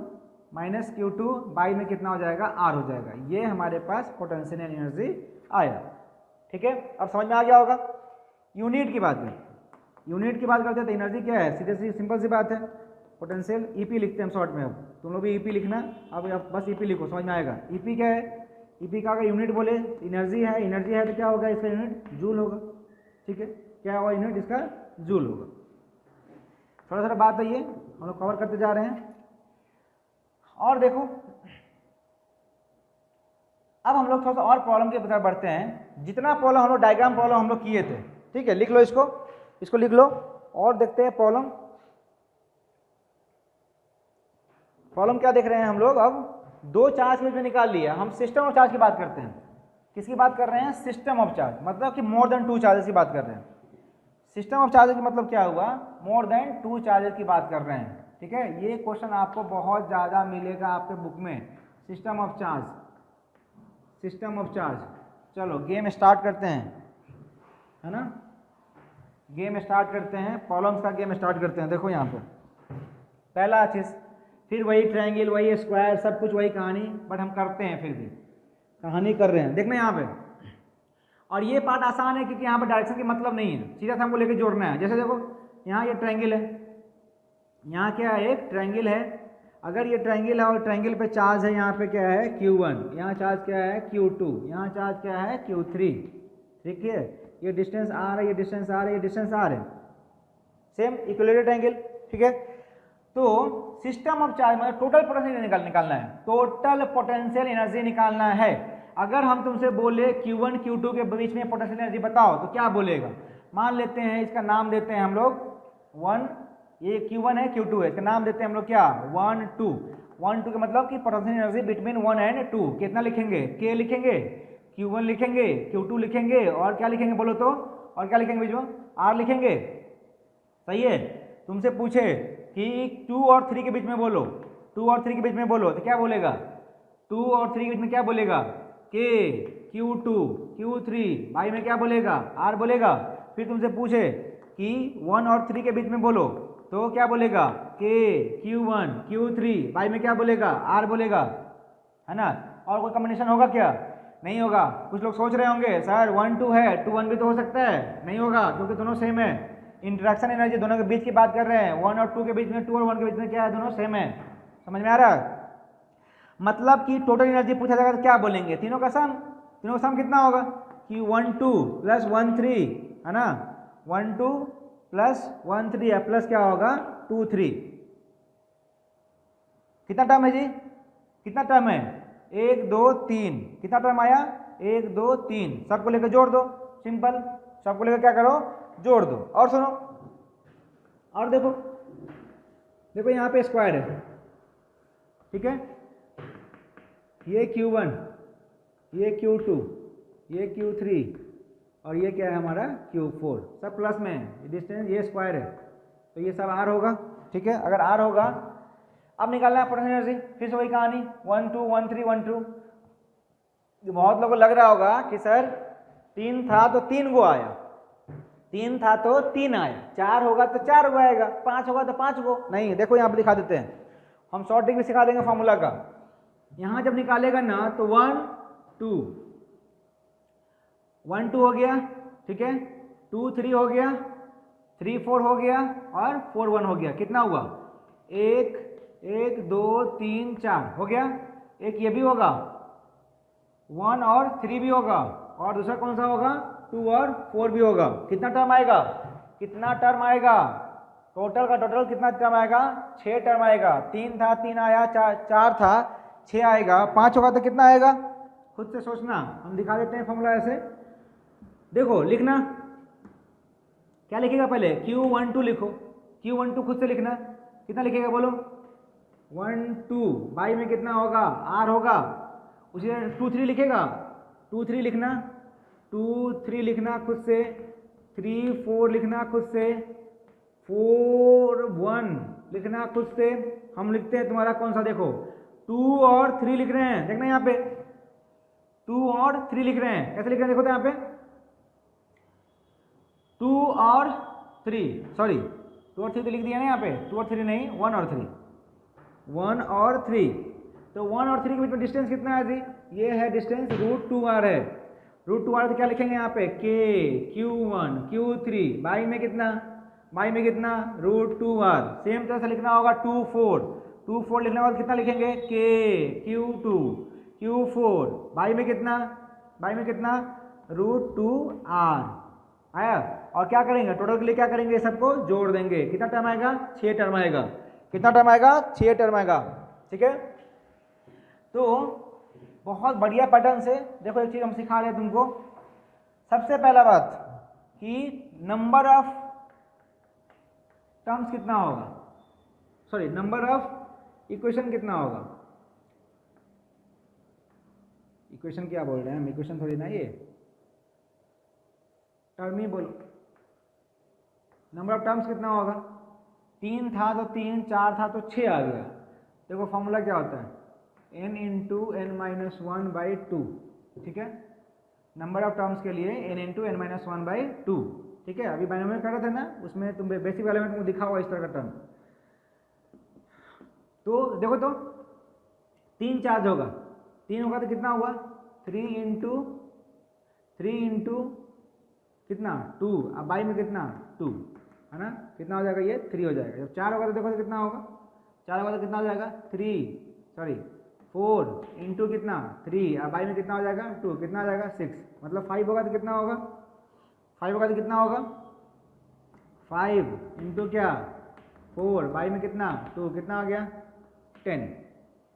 -Q2 बाई में कितना हो जाएगा, R हो जाएगा। ये हमारे पास पोटेंशियल एनर्जी आया, ठीक है। अब समझ में आ गया होगा। यूनिट की बात है, यूनिट की बात करते हैं तो एनर्जी क्या है, सीधे सी सिंपल सी बात है, पोटेंशियल ईपी लिखते हैं हम शॉर्ट में। अब तुम लोग भी ईपी लिखना, अब बस ईपी लिखो, समझ में आएगा। ईपी क्या है, ईपी का अगर यूनिट बोले एनर्जी है, एनर्जी है तो क्या होगा, इसका यूनिट जूल होगा, ठीक है, क्या होगा यूनिट इसका, जूल होगा। थोड़ा थोड़ा बात है ये हम लोग कवर करते जा रहे हैं। और देखो अब हम लोग थोड़ा सा और प्रॉब्लम के तरफ बढ़ते हैं। जितना प्रॉब्लम हम लोग डायग्राम प्रॉब्लम हम लोग किए थे, ठीक है, लिख लो इसको, इसको लिख लो और देखते हैं प्रॉब्लम। प्रॉब्लम क्या देख रहे हैं हम लोग, अब दो चार्ज में निकाल लिया, हम सिस्टम ऑफ चार्ज की बात करते हैं। किसकी बात कर रहे हैं, सिस्टम ऑफ चार्ज, मतलब कि मोर देन 2 चार्जेस की बात कर रहे हैं। सिस्टम ऑफ चार्जेस की मतलब क्या हुआ, मोर देन 2 चार्जेस की बात कर रहे हैं, ठीक है। ये क्वेश्चन आपको बहुत ज़्यादा मिलेगा आपके बुक में, system of charge, system of charge. चलो गेम स्टार्ट करते हैं, है ना, गेम स्टार्ट करते हैं, प्रॉब्लम्स का गेम स्टार्ट करते हैं। देखो यहाँ पे पहला चीज़, फिर वही ट्रायंगल, वही स्क्वायर, सब कुछ वही कहानी, बट हम करते हैं, फिर भी कहानी कर रहे हैं। देखना यहाँ पे, और ये पार्ट आसान है क्योंकि यहाँ पे डायरेक्शन की मतलब नहीं है, सीधा से हमको लेके जोड़ना है। जैसे देखो यहाँ ये ट्रायंगल है, यहाँ क्या है, एक ट्रायंगल है, अगर ये ट्रायंगल है और ट्रायंगल पे चार्ज है, यहाँ पे क्या है Q1, यहाँ चार्ज क्या है Q2, यहाँ चार्ज क्या है Q3, ठीक है, ये डिस्टेंस R है, ये डिस्टेंस R है, ये डिस्टेंस R है। सेम इक्विलेटरल एंगल, ठीक है। तो सिस्टम ऑफ चार्ज मतलब टोटल पोटेंशियल निकालना है, टोटल पोटेंशियल एनर्जी निकालना है। अगर हम तुमसे बोले Q1 Q2 के बीच में पोटेंशियल एनर्जी बताओ तो क्या बोलेगा? मान लेते हैं इसका नाम देते हैं हम लोग 1, ये Q1 है Q2 है, इसका नाम देते हैं हम लोग क्या 1 2 1 2 का मतलब कि पोटेंशियल एनर्जी बिटवीन 1 एंड 2 कितना लिखेंगे? K लिखेंगे, Q1 लिखेंगे, Q2 लिखेंगे और क्या लिखेंगे बोलो तो? और क्या लिखेंगे बीच में? R लिखेंगे। सही है। तुमसे पूछे कि 2 और 3 के बीच में बोलो, 2 और 3 के बीच में बोलो तो क्या बोलेगा? 2 और 3 के बीच में क्या बोलेगा? K Q2 Q3 भाई में क्या बोलेगा? R बोलेगा। फिर तुमसे पूछे कि 1 और 3 के बीच में बोलो तो क्या बोलेगा? K Q1 Q3 भाई में क्या बोलेगा? R बोलेगा, है ना। और कोई कॉम्बिनेशन होगा क्या? नहीं होगा। कुछ लोग सोच रहे होंगे सर 1 2 है, 2 1 भी तो हो सकता है। नहीं होगा क्योंकि दोनों सेम है। इंटरेक्शन एनर्जी दोनों के बीच की बात कर रहे हैं, 1 और 2 के बीच में, 2 और 1 के बीच में क्या है? दोनों सेम है। समझ में आ रहा है? मतलब कि टोटल एनर्जी पूछा जाएगा तो क्या बोलेंगे? तीनों का सम, तीनों का सम कितना होगा? कि 1 2 प्लस 1 3, है ना। 1 2 प्लस 1 3 है, प्लस क्या होगा? 2 3। कितना टर्म है जी? कितना टर्म है? 1 2 3। कितना टर्म आया? 1 2 3। सबको लेकर जोड़ दो, सिंपल। सबको लेकर क्या करो? जोड़ दो। और सुनो, और देखो, देखो यहाँ पे स्क्वायर है, ठीक है। ये Q1, ये Q2, ये Q3 और ये क्या है हमारा? Q4। सब प्लस में है, डिस्टेंस ये स्क्वायर है तो ये सब R होगा, ठीक है। अगर R होगा, अब निकालना है पोटेंशियल एनर्जी। फिर से वही कहानी 1 2 1 3 1 2। बहुत लोगों को लग रहा होगा कि सर 3 था तो 3 गो आया, 3 था तो 3 आया, 4 होगा तो 4 गो आएगा, 5 होगा तो 5 गो। नहीं, देखो यहाँ पे दिखा देते हैं, हम शॉर्ट ट्रिक भी सिखा देंगे फॉर्मूला का। यहाँ जब निकालेगा ना तो 1 2 1 2 हो गया, ठीक है। 2 3 हो गया, 3 4 हो गया और 4 1 हो गया। कितना हुआ? 1 1 2 3 4 हो गया। एक ये भी होगा, 1 और 3 भी होगा, और दूसरा कौन सा होगा? 2 और 4 भी होगा। कितना टर्म आएगा? कितना टर्म आएगा? टोटल का टोटल कितना टर्म आएगा? 6 टर्म आएगा। 3 था 3 आया, 4 था 6 आएगा, 5 होगा तो कितना आएगा? खुद से सोचना, हम दिखा देते हैं फॉर्मूला ऐसे। देखो लिखना, क्या लिखेगा? पहले Q12 लिखो, Q12 खुद से लिखना। कितना लिखेगा बोलो? 1 2 बाई में कितना होगा? R होगा। उसी 2 3 लिखेगा, 2 3 लिखना, 2 3 लिखना खुद से, 3 4 लिखना खुद से, 4 1 लिखना खुद से। हम लिखते हैं तुम्हारा कौन सा? देखो 2 और 3 लिख रहे हैं, देखना यहाँ पे 2 और 3 लिख रहे हैं। कैसे लिख रहे हैं देखो तो यहाँ पे 2 और 3, सॉरी 2 और 3 तो लिख दिया ना यहाँ पे, 2 और 3 नहीं, 1 और 3, 1 और 3। तो 1 और 3 के बीच में डिस्टेंस कितना है जी? ये है डिस्टेंस √2r है। √2r तो क्या लिखेंगे यहाँ पे? K Q1 Q3 बाई में कितना? बाई में कितना? √2r। सेम तरह से लिखना होगा 2 4, 2 4 लिखने के बाद कितना लिखेंगे? K Q2 Q4 बाई में कितना? बाई में कितना? √2r आया। और क्या करेंगे? टोटल के लिए क्या करेंगे? सबको जोड़ देंगे। कितना टर्म आएगा? 6 टर्म आएगा। कितना टर्म आएगा? 6 टर्म आएगा, ठीक है। तो बहुत बढ़िया पैटर्न से देखो, एक चीज हम सिखा रहे हैं तुमको। सबसे पहला बात कि नंबर ऑफ टर्म्स कितना होगा, सॉरी नंबर ऑफ इक्वेशन कितना होगा। इक्वेशन क्या बोल रहे हैं हम? इक्वेशन थोड़ी ना, ये टर्म ही बोलो। नंबर ऑफ टर्म्स कितना होगा? 3 था तो 3, 4 था तो 6 आ गया। देखो फॉर्मूला क्या होता है? n into n minus 1 by 2, ठीक है। नंबर ऑफ टर्म्स के लिए n into n minus 1 by 2, ठीक है। अभी बाइनोमियल कर रहे थे ना, उसमें तुम बेसिक वाले में तुमको दिखा हुआ इस तरह का टर्म। तो देखो तो 3 चार्ज होगा, 3 होगा तो कितना हुआ? 3 इंटू कितना? 2। अब बाई में कितना? 2, है ना। कितना हो जाएगा? ये 3 हो जाएगा। जब 4 होगा तो देखो तो कितना होगा? 4 होगा तो कितना हो जाएगा? 4 इंटू कितना? 3। अब बाई में कितना हो जाएगा? 2। कितना हो जाएगा? 6। मतलब 5 होगा तो कितना होगा? 5 होगा तो कितना होगा? 5 इंटू क्या 4 बाई में कितना 2, कितना आ गया 10।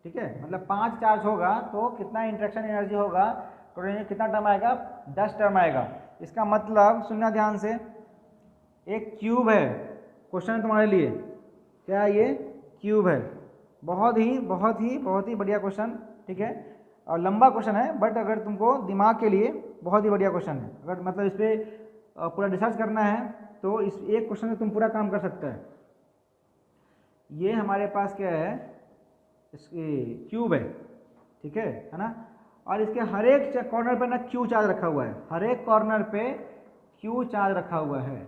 ठीक है, मतलब 5 चार्ज होगा तो कितना इंटरेक्शन एनर्जी होगा, तो कितना टर्म आएगा 10 टर्म आएगा। इसका मतलब सुनना ध्यान से, एक क्यूब है, क्वेश्चन है तुम्हारे लिए, क्या ये क्यूब है, बहुत ही बढ़िया क्वेश्चन। ठीक है, और लंबा क्वेश्चन है, बट अगर तुमको दिमाग के लिए बहुत ही बढ़िया क्वेश्चन है। अगर मतलब इस पर पूरा रिसर्च करना है तो इस एक क्वेश्चन में तुम पूरा काम कर सकते हैं। ये हमारे पास क्या है, इसकी क्यूब है। ठीक है ना, और इसके हर एक कॉर्नर पे ना क्यू चार्ज रखा हुआ है, हर एक कॉर्नर पे क्यू चार्ज रखा हुआ है।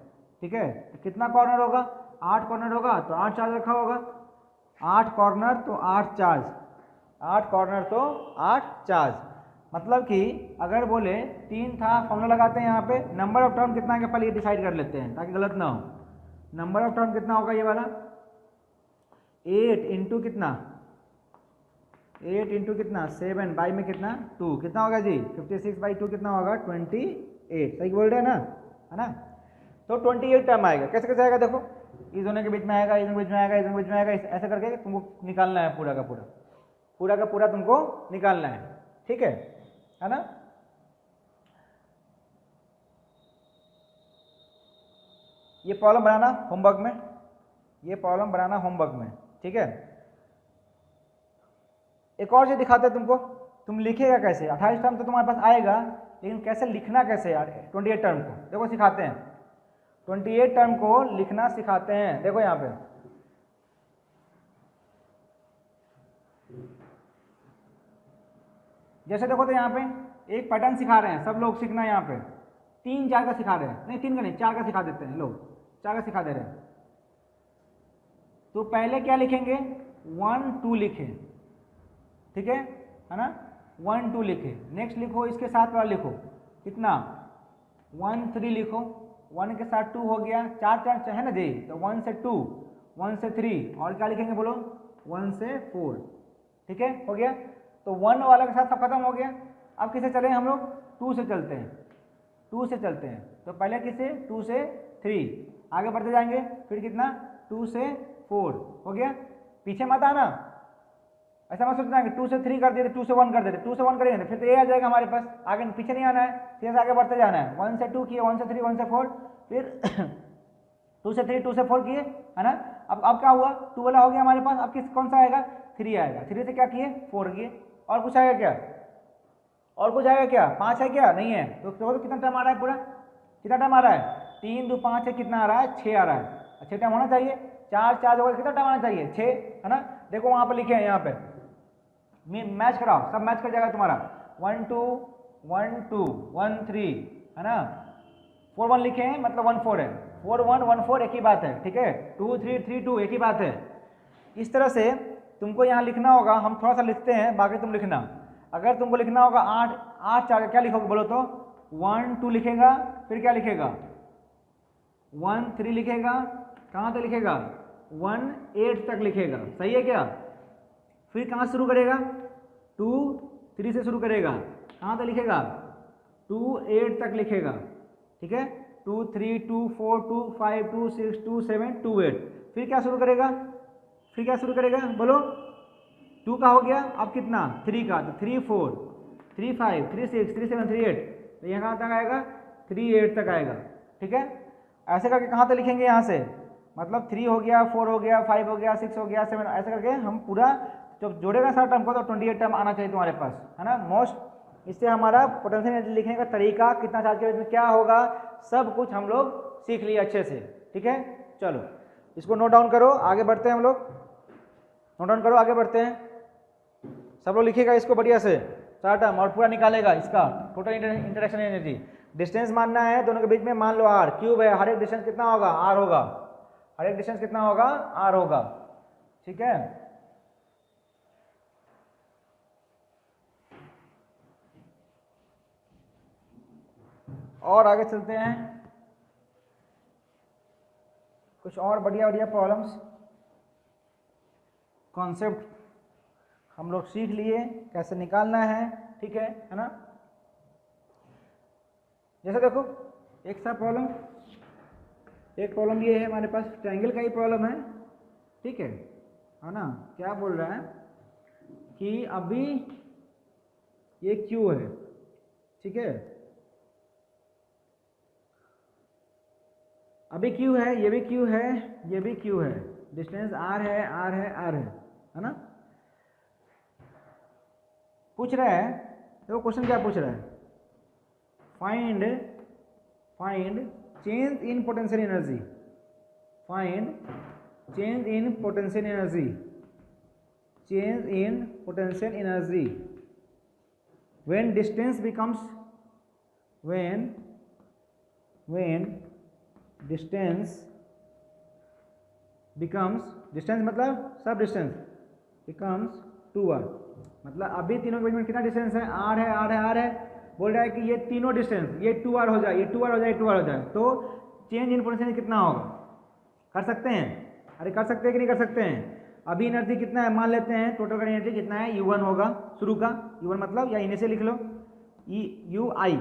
ठीक है, तो कितना कॉर्नर होगा, 8 कॉर्नर होगा तो 8 चार्ज रखा होगा, 8 कॉर्नर तो 8 चार्ज, 8 कॉर्नर तो 8 चार्ज। मतलब कि अगर बोले 3 था, फॉर्मूला लगाते हैं यहाँ पे, नंबर ऑफ टर्म कितना है पहले ये डिसाइड कर लेते हैं ताकि गलत ना हो। नंबर ऑफ टर्म कितना होगा ये वाला, 8 इंटू कितना 8 इंटू कितना 7 बाई में कितना 2, कितना होगा जी 56 बाई 2 कितना होगा 28। सही बोल रहे हैं ना, है ना। तो 28 टर्म आएगा। कैसे कैसे आएगा देखो, इस दोनों के बीच में आएगा, इस बीच में आएगा, इस बीच में आएगा, ऐसे करके तुमको निकालना है, पूरा का पूरा तुमको निकालना है। ठीक है ना। ये प्रॉब्लम बनाना होमवर्क में, ये प्रॉब्लम बनाना होमवर्क में। ठीक है, एक और चीज दिखाते हैं तुमको, तुम लिखेगा कैसे। 28 टर्म तो तुम्हारे पास आएगा, लेकिन कैसे लिखना कैसे यार 28 टर्म को, देखो सिखाते हैं। 28 टर्म को लिखना सिखाते हैं। देखो यहाँ पे जैसे देखो, तो यहाँ पे एक पैटर्न सिखा रहे हैं, सब लोग सीखना। यहाँ पे 3-4 का सिखा रहे हैं, नहीं 3 का नहीं 4 का सिखा देते हैं लोग, 4 का सिखा दे रहे हैं। तो पहले क्या लिखेंगे 1 2 लिखें। ठीक है ना, 1 2 लिखे। नेक्स्ट लिखो, इसके साथ वाला लिखो कितना 1 3 लिखो, 1 के साथ 2 हो गया, 4 4 है ना जी, तो 1 से 2, 1 से 3, और क्या लिखेंगे बोलो 1 से 4। ठीक है, हो गया। तो 1 वाला के साथ सब खत्म हो गया। अब किसे चले हम लोग 2 से चलते हैं, 2 से चलते हैं। तो पहले किसे 2 से 3, आगे बढ़ते जाएंगे, फिर कितना 2 से 4 हो गया। पीछे मत आना, ऐसा मत सोचना कि 2 से 3 कर देते, 2 से 1 कर देते, 2 से 1 करेंगे फिर तो ये आ जाएगा हमारे पास, आगे पीछे नहीं आना है, सीधे आगे बढ़ते जाना है। 1 से 2 किए, 1 से 3, 1 से 4, फिर 2 से 3, 2 से 4 किए, है ना। अब क्या हुआ, 2 वाला हो गया हमारे पास। अब कौन सा आएगा 3 आएगा, 3 से क्या किए 4 किए। और कुछ आएगा क्या, और कुछ आएगा क्या, 5 है क्या, नहीं है। तो कितना टाइम आ रहा है, पूरा कितना टाइम आ रहा है 3 2 5 है, कितना आ रहा है 6 आ रहा है। 6 टाइम होना चाहिए, 4 4 होगा, कितना टाइम आना चाहिए 6, है ना। देखो वहाँ पे लिखे हैं, यहाँ पे मैच कराओ, सब मैच कर जाएगा तुम्हारा। 1 2 1 2 1 3, है ना। 4 1 लिखे हैं मतलब 1 4 है, 4 1 1 4 एक ही बात है। ठीक है, 2 3 3 2 एक ही बात है। इस तरह से तुमको यहाँ लिखना होगा, हम थोड़ा सा लिखते हैं, बाकी तुम लिखना। अगर तुमको लिखना होगा 8 8 4 क्या लिखोगे बोलो तो 1 2 लिखेगा, फिर क्या लिखेगा 1 3 लिखेगा, कहाँ तक लिखेगा 1 8 तक लिखेगा, सही है क्या। फिर कहाँ शुरू करेगा 2 3 से शुरू करेगा, कहाँ तक लिखेगा 2 8 तक लिखेगा। ठीक है, 2 3 2 4 2 5 2 6 2 7 2 8, फिर क्या शुरू करेगा, फिर क्या शुरू करेगा बोलो 2 का हो गया, अब कितना 3 का, तो 3 4 3 5 3 6 3 7 3 8, तो यहाँ कहाँ तक आएगा 3 8 तक आएगा। ठीक है, ऐसे करके कहाँ तक लिखेंगे यहाँ से, मतलब 3 हो गया, 4 हो गया, 5 हो गया, 6 हो गया, 7, ऐसे करके हम पूरा जब जोड़ेगा सारा टर्म को तो 28 टर्म आना चाहिए तुम्हारे पास, है ना मोस्ट। इससे हमारा पोटेंशियल एनर्जी लिखने का तरीका, कितना चार्ज के में क्या होगा, सब कुछ हम लोग सीख लिए अच्छे से। ठीक है, चलो इसको नोट डाउन करो, आगे बढ़ते हैं हम लोग। नोट डाउन करो, आगे बढ़ते हैं। सब लोग लिखिएगा इसको बढ़िया से सारा टर्म, और पूरा निकालेगा इसका टोटल इंटरेक्शन एनर्जी। डिस्टेंस मानना है दोनों के बीच में, मान लो r क्यूब है, हर एक डिस्टेंस कितना होगा r होगा, हर एक डिस्टेंस कितना होगा r होगा। ठीक है, और आगे चलते हैं, कुछ और बढ़िया बढ़िया प्रॉब्लम्स कॉन्सेप्ट हम लोग सीख लिए कैसे निकालना है। ठीक है ना। जैसे देखो एक सा प्रॉब्लम, एक प्रॉब्लम ये है हमारे पास ट्रायंगल का ही प्रॉब्लम है, ठीक है ना। क्या बोल रहा है कि अभी ये क्यू है, ठीक है, अभी क्यू है, ये भी क्यू है, ये भी क्यू है, डिस्टेंस आर है, आर है, आर है ना। पूछ रहा है, देखो क्वेश्चन क्या पूछ रहा है, find change in potential energy, find change in potential energy, change in potential energy when distance becomes when distance becomes, distance मतलब सब डिस्टेंस becomes 2r, मतलब अभी तीनों के बीच में कितना डिस्टेंस है, r है, r है, r है, बोल रहा है कि ये तीनों डिस्टेंस, ये 2r हो जाए, ये 2r हो जाए, 2r हो जाए, तो चेंज इन पोटेंशियल कितना होगा, कर सकते हैं, अरे कर सकते हैं कि नहीं कर सकते हैं। अभी एनर्जी कितना है, मान लेते हैं टोटल का एनर्जी कितना है, U1 होगा, शुरू का U1 मतलब, या इनिशियल लिख लो UI,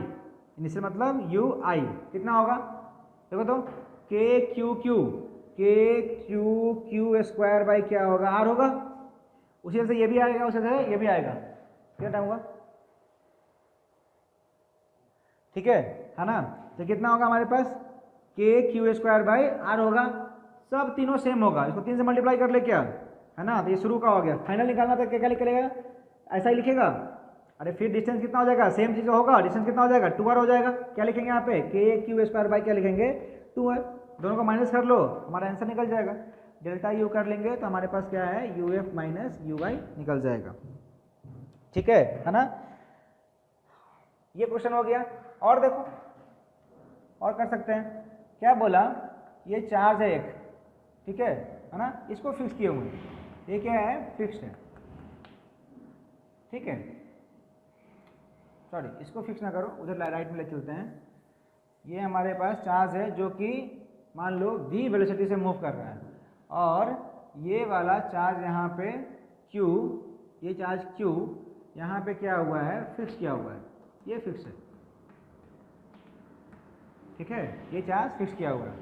इनिशियल मतलब UI कितना होगा, देखो तो KQQ स्क्वायर बाई क्या होगा, R होगा, उसी से ये भी आएगा, उसी से ये भी आएगा, कितना टाइम होगा, ठीक है ना। तो कितना होगा हमारे पास, KQ स्क्वायर बाई R होगा, सब तीनों सेम होगा, इसको 3 से मल्टीप्लाई कर ले क्या, है ना, तो ये शुरू का हो गया। फाइनल निकालना था क्या निकलेगा, ऐसा ही लिखेगा, अरे फिर डिस्टेंस कितना हो जाएगा, सेम चीज़ होगा, डिस्टेंस कितना हो जाएगा, 2r हो जाएगा, क्या लिखेंगे यहाँ पे, KQ स्क्वायर बाई क्या लिखेंगे, 2r, दोनों को माइनस कर लो, हमारा आंसर निकल जाएगा। डेल्टा U कर लेंगे तो हमारे पास क्या है, UF माइनस UY निकल जाएगा, ठीक है ना। ये क्वेश्चन हो गया। और देखो और कर सकते हैं, क्या बोला, ये चार्ज है एक, ठीक है ना, इसको फिक्स किए हुए, ये क्या है, फिक्स्ड है, ठीक है, सॉरी इसको फिक्स ना करो, उधर राइट में ले चलते हैं। ये हमारे पास चार्ज है जो कि मान लो v वेलोसिटी से मूव कर रहा है, और ये वाला चार्ज यहाँ पे q, ये चार्ज q यहाँ पे क्या हुआ है, फिक्स किया हुआ है, ये फिक्स है, ठीक है, ये चार्ज फिक्स किया हुआ है।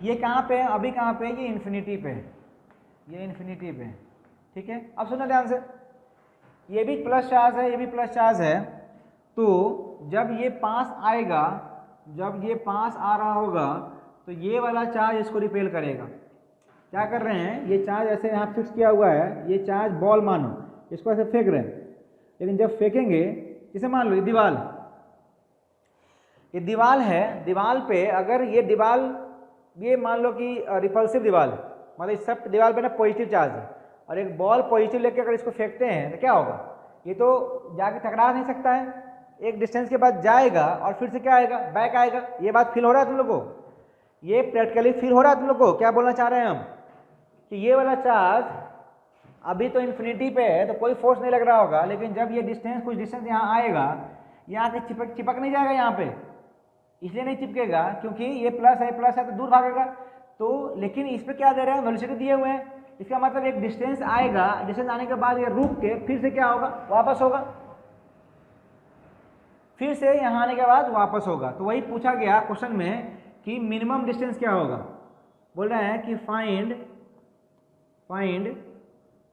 ये कहाँ पे है, अभी कहाँ पे है, ये इन्फिनिटी पे है, ये इन्फिनिटी पे है, ठीक है। अब सुनो ध्यान से, ये भी प्लस चार्ज है, ये भी प्लस चार्ज है, तो जब ये पास आएगा, जब ये पास आ रहा होगा तो ये वाला चार्ज इसको रिपेल करेगा। क्या कर रहे हैं, ये चार्ज ऐसे यहाँ फिक्स किया हुआ है, ये चार्ज बॉल मानो, इसको ऐसे फेंक रहे हैं, लेकिन जब फेंकेंगे, जैसे मान लो ये दीवाल है, दीवाल पे अगर ये दीवाल, ये मान लो कि रिपल्सिव दीवाल है, मतलब इस सब दीवाल पे ना पॉजिटिव चार्ज है, और एक बॉल पॉजिटिव लेके अगर इसको फेंकते हैं तो क्या होगा, ये तो जाके टकरा नहीं सकता है, एक डिस्टेंस के बाद जाएगा और फिर से क्या आएगा, बैक आएगा। ये बात फील हो रहा है तुम लोग को, ये प्रैक्टिकली फील हो रहा है तुम लोग को, क्या बोलना चाह रहे हैं हम, कि ये वाला चार्ज अभी तो इन्फिनिटी पे है तो कोई फोर्स नहीं लग रहा होगा, लेकिन जब ये डिस्टेंस, कुछ डिस्टेंस यहाँ आएगा, यहाँ से चिपक नहीं जाएगा यहाँ पे, इसलिए नहीं चिपकेगा क्योंकि ये प्लस है तो दूर भागेगा, तो लेकिन इस पर क्या दे रहे हैं, वेलोसिटी दिए हुए हैं, इसका मतलब एक डिस्टेंस आएगा, डिस्टेंस आने के बाद ये रुक के फिर से क्या होगा, वापस होगा, फिर से यहाँ आने के बाद वापस होगा। तो वही पूछा गया क्वेश्चन में कि मिनिमम डिस्टेंस क्या होगा, बोल रहे हैं कि फाइंड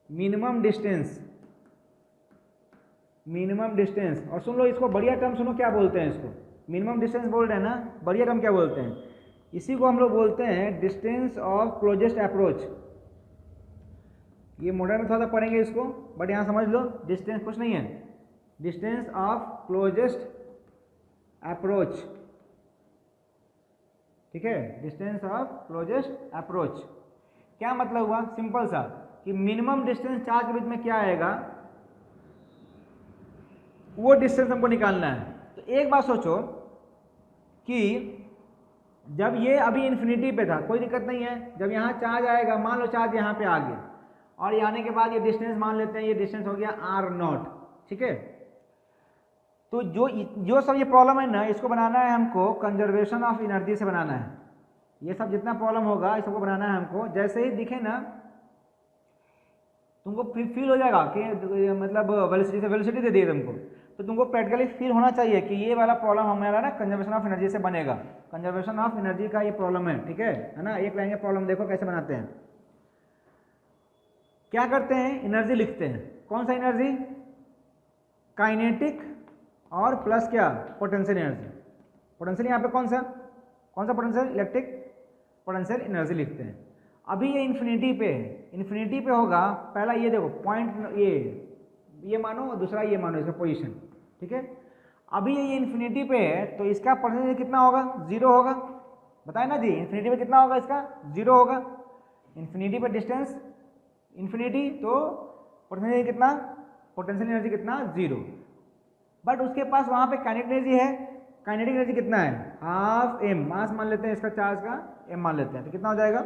मिनिमम डिस्टेंस, और सुन लो इसको बढ़िया टर्म सुनो, क्या बोलते हैं इसको, मिनिमम डिस्टेंस बोल रहे हैं ना, बढ़िया टर्म क्या बोलते हैं, इसी को हम लोग बोलते हैं डिस्टेंस ऑफ क्लोजेस्ट अप्रोच। ये मॉडर्न में थोड़ा सा पढ़ेंगे इसको, बट यहाँ समझ लो, डिस्टेंस कुछ नहीं है, डिस्टेंस ऑफ क्लोजेस्ट अप्रोच, ठीक है, डिस्टेंस ऑफ क्लोजेस्ट अप्रोच। क्या मतलब हुआ, सिंपल सा, कि मिनिमम डिस्टेंस चार्ज के बीच में क्या आएगा, वो डिस्टेंस हमको निकालना है। तो एक बात सोचो कि जब ये अभी इन्फिनिटी पे था, कोई दिक्कत नहीं है, जब यहाँ चार्ज आएगा, मान लो चार्ज यहाँ पे आ गया, और ये आने के बाद ये डिस्टेंस मान लेते हैं, ये डिस्टेंस हो गया r0, ठीक है। तो जो सब ये प्रॉब्लम है ना, इसको बनाना है हमको कंजर्वेशन ऑफ एनर्जी से बनाना है, ये सब जितना प्रॉब्लम होगा इसको बनाना है हमको। जैसे ही दिखे ना तुमको फील हो जाएगा कि मतलब वेलोसिटी से वेलोसिटी दे दिए तुमको, तो तुमको प्रैक्टिकली फील होना चाहिए कि ये वाला प्रॉब्लम हमारा ना कंजर्वेशन ऑफ एनर्जी से बनेगा। कंजर्वेशन ऑफ एनर्जी का ये प्रॉब्लम है, ठीक है ना। एक लाइन का प्रॉब्लम देखो कैसे बनाते हैं। क्या करते हैं, एनर्जी लिखते हैं। कौन सा एनर्जी, काइनेटिक और प्लस क्या, पोटेंशियल एनर्जी। पोटेंशियल यहाँ पे कौन सा पोटेंशियल, इलेक्ट्रिक पोटेंशियल एनर्जी लिखते हैं। अभी ये इन्फिनिटी पे है, इन्फिनिटी पे होगा। पहला ये देखो पॉइंट, ये मानो और दूसरा ये मानो, इसका पोजीशन, ठीक है। अभी ये इन्फिनिटी पे है तो इसका परसेंटेज कितना होगा, 0 होगा। बताए ना जी, इन्फिनिटी पे कितना होगा, इसका 0 होगा। इन्फिनिटी पे डिस्टेंस इन्फिनिटी, तो परसेंटेज कितना, पोटेंशियल एनर्जी कितना, 0। बट उसके पास वहाँ पे काइनेटिक एनर्जी है। काइनेटिक एनर्जी कितना है, हाफ m, मास मान लेते हैं इसका, चार्ज का m मान लेते हैं, तो कितना हो जाएगा,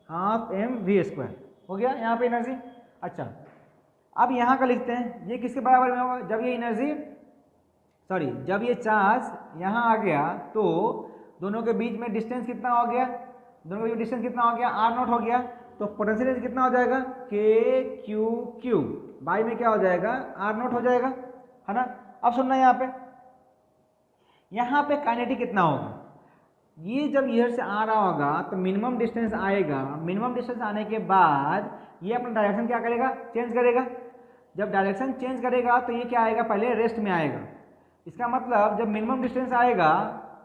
हाफ mv²। हो गया यहाँ पे एनर्जी। अच्छा, अब यहाँ का लिखते हैं, ये किसके बराबर में होगा, जब ये एनर्जी जब ये चार्ज यहाँ आ गया तो दोनों के बीच में डिस्टेंस कितना हो गया, दोनों के बीच डिस्टेंस कितना हो गया, r0 हो गया। तो पोटेंशियल एनर्जी कितना हो जाएगा, k/q, बाई में क्या हो जाएगा, r0 हो जाएगा, है ना। अब सुनना यहाँ पे काइनेटिक कितना होगा, ये जब इधर से आ रहा होगा तो मिनिमम डिस्टेंस आएगा। मिनिमम डिस्टेंस आने के बाद ये अपना डायरेक्शन क्या करेगा, चेंज करेगा। जब डायरेक्शन चेंज करेगा तो ये क्या आएगा, पहले रेस्ट में आएगा। इसका मतलब जब मिनिमम डिस्टेंस आएगा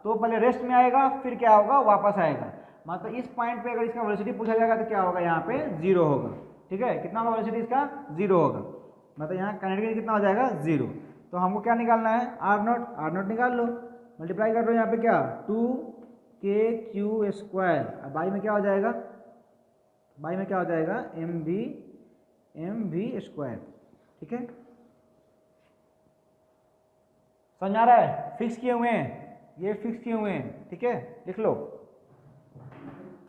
तो पहले रेस्ट में आएगा, फिर क्या होगा, वापस आएगा। मतलब इस पॉइंट पे अगर इसका वेलोसिटी पूछा जाएगा तो क्या होगा, यहाँ पे 0 होगा, ठीक है। कितना होगा वेलोसिटी इसका, 0 होगा। मतलब यहाँ काइनेटिक कितना हो जाएगा, 0। तो हमको क्या निकालना है, r0 निकाल लो, मल्टीप्लाई कर लो यहाँ पे क्या, 2kq²। अब बाई में क्या हो जाएगा, mv², ठीक है। समझ आ रहा है, फिक्स किए हुए हैं, ये फिक्स किए हुए हैं, ठीक है, लिख लो,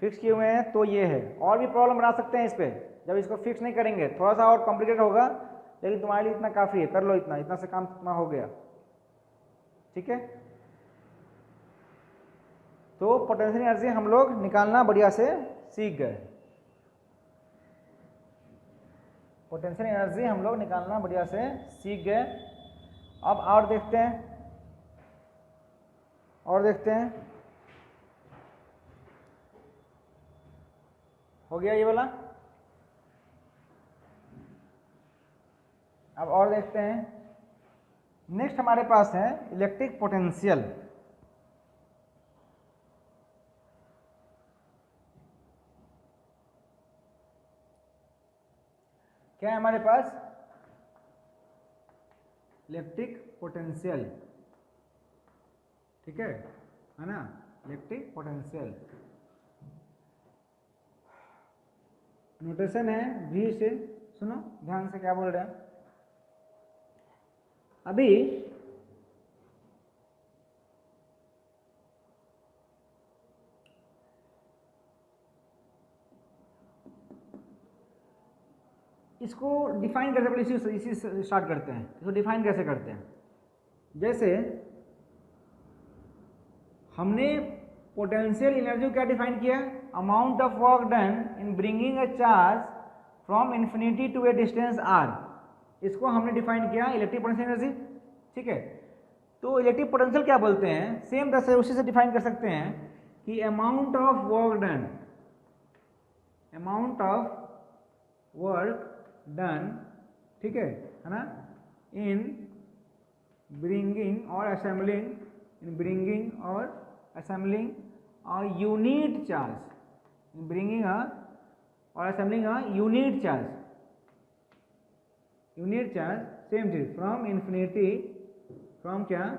फिक्स किए हुए हैं। तो ये है, और भी प्रॉब्लम बना सकते हैं इस पे, जब इसको फिक्स नहीं करेंगे थोड़ा सा और कॉम्प्लिकेट होगा, लेकिन तुम्हारे लिए इतना काफ़ी है, कर लो इतना से काम इतना हो गया, ठीक है। तो पोटेंशियल एनर्जी हम लोग निकालना बढ़िया से सीख गए। पोटेंशियल एनर्जी हम लोग निकालना बढ़िया से सीख गए। अब और देखते हैं, हो गया ये वाला। अब और देखते हैं, नेक्स्ट हमारे पास है इलेक्ट्रिक पोटेंशियल। क्या है हमारे पास, इलेक्ट्रिक पोटेंशियल, ठीक है ना। इलेक्ट्रिक पोटेंशियल नोटेशन है V से, सुनो ध्यान से क्या बोल रहे हैं। अभी इसको डिफाइन करते पहले इसी से स्टार्ट करते हैं। इसको डिफाइन कैसे करते हैं, जैसे हमने पोटेंशियल एनर्जी को क्या डिफाइन किया, amount of work done in bringing a charge from infinity to a distance r। इसको हमने डिफाइन किया इलेक्ट्रिक पोटेंशियल एनर्जी, ठीक है। तो इलेक्ट्रिक पोटेंशियल क्या बोलते हैं, सेम तरह से उसी से डिफाइन कर सकते हैं कि अमाउंट ऑफ वर्क डन, ठीक है ना, इन ब्रिंगिंग और असेंबलिंग और यूनिट चार्ज, ब्रिंगिंग और असेंबलिंग यूनिट चार्ज, सेम चीज, फ्रॉम क्या,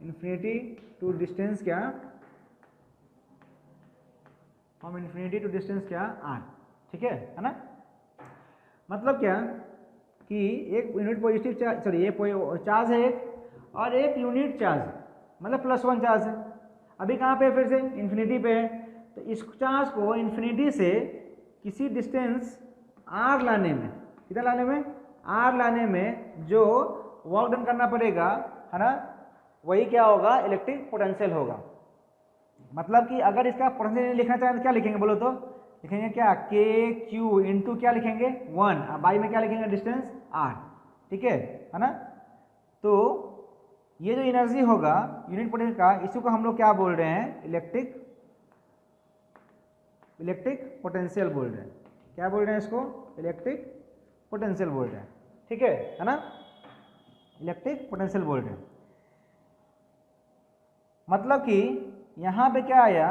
इन्फिनिटी टू डिस्टेंस क्या, फ्रॉम इन्फिनिटी टू डिस्टेंस क्या, r, ठीक है ना। मतलब क्या कि एक यूनिट पॉजिटिव चार्ज, ये चार्ज है एक, और एक यूनिट चार्ज मतलब +1 चार्ज है। अभी कहाँ पे है, फिर से इन्फिनिटी पे है। तो इस चार्ज को इन्फिनिटी से किसी डिस्टेंस r लाने में, कितना लाने में, r लाने में जो वर्क डन करना पड़ेगा, है ना, वही क्या होगा, इलेक्ट्रिक पोटेंशियल होगा। मतलब कि अगर इसका पोटेंशियल लिखना चाहें तो क्या लिखेंगे बोलो तो, लिखेंगे क्या, KQ इंटू क्या लिखेंगे, 1, बाई में क्या लिखेंगे, डिस्टेंस r, ठीक है ना। तो ये जो एनर्जी होगा यूनिट पोटेंशियल का, इसी को हम लोग क्या बोल रहे हैं, इलेक्ट्रिक पोटेंशियल बोल रहे हैं। क्या बोल रहे हैं इसको, इलेक्ट्रिक पोटेंशियल बोल रहे हैं, ठीक है ना, इलेक्ट्रिक पोटेंशियल बोल रहे हैं। मतलब कि यहाँ पे क्या आया,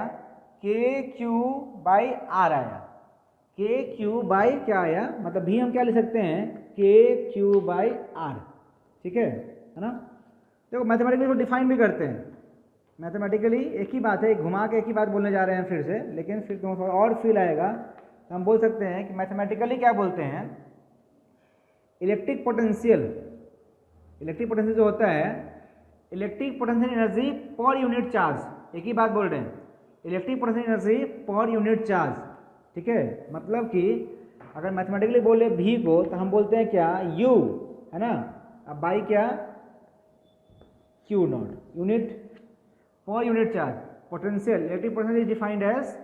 के क्यू बाई आर आया, के क्यू बाई क्या आया, मतलब भी हम क्या ले सकते हैं, के क्यू बाई आर, ठीक है ना। देखो मैथमेटिकली को डिफाइन भी करते हैं, मैथमेटिकली एक ही बात है, घुमा के एक ही बात बोलने जा रहे हैं फिर से, लेकिन फिर तुम और फील आएगा। तो हम बोल सकते हैं कि मैथमेटिकली क्या बोलते हैं, इलेक्ट्रिक पोटेंशियल जो होता है, इलेक्ट्रिक पोटेंशियल एनर्जी पर यूनिट चार्ज, एक ही बात बोल रहे हैं, इलेक्ट्रिक पोटेंशियल एनर्जी पर यूनिट चार्ज, ठीक है। मतलब कि अगर मैथमेटिकली बोले भी को, तो हम बोलते हैं क्या, यू, है ना, अब बाई क्या, क्यू नॉट, यूनिट पर unit charge, potential, electric potential is defined as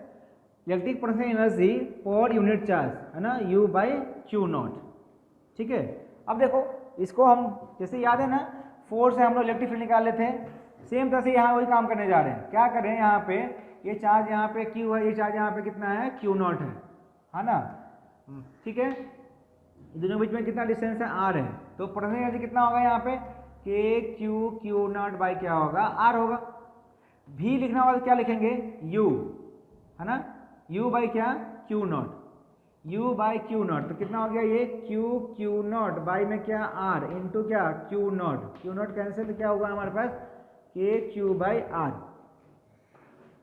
electric potential energy पर यूनिट चार्ज, है ना, यू बाई क्यू नॉट, ठीक है। अब देखो इसको हम जैसे याद है ना, फोर्स से हम लोग इलेक्ट्रिक फील्ड निकाल लेते हैं, सेम तरह से यहाँ वही काम करने जा रहे हैं। क्या कर रहे हैं, यहाँ पे ये चार्ज यहाँ पे क्यू है, ये चार्ज यहाँ पे कितना है, क्यू नॉट है ना, ठीक है। दोनों बीच में कितना डिस्टेंस है, आर है। तो पोटेंशियल एनर्जी कितना होगा यहाँ पे, के क्यू नॉट बाई क्या होगा, आर होगा। भी लिखना होगा तो क्या लिखेंगे, यू, है ना, यू बाई क्या, q not, u by Q not. तो कितना हो गया ये, क्यू नॉट बाई में क्या, आर इंटू क्या, क्यू नॉट कैंसिल, तो क्या होगा हमारे पास, के क्यू बाई आर।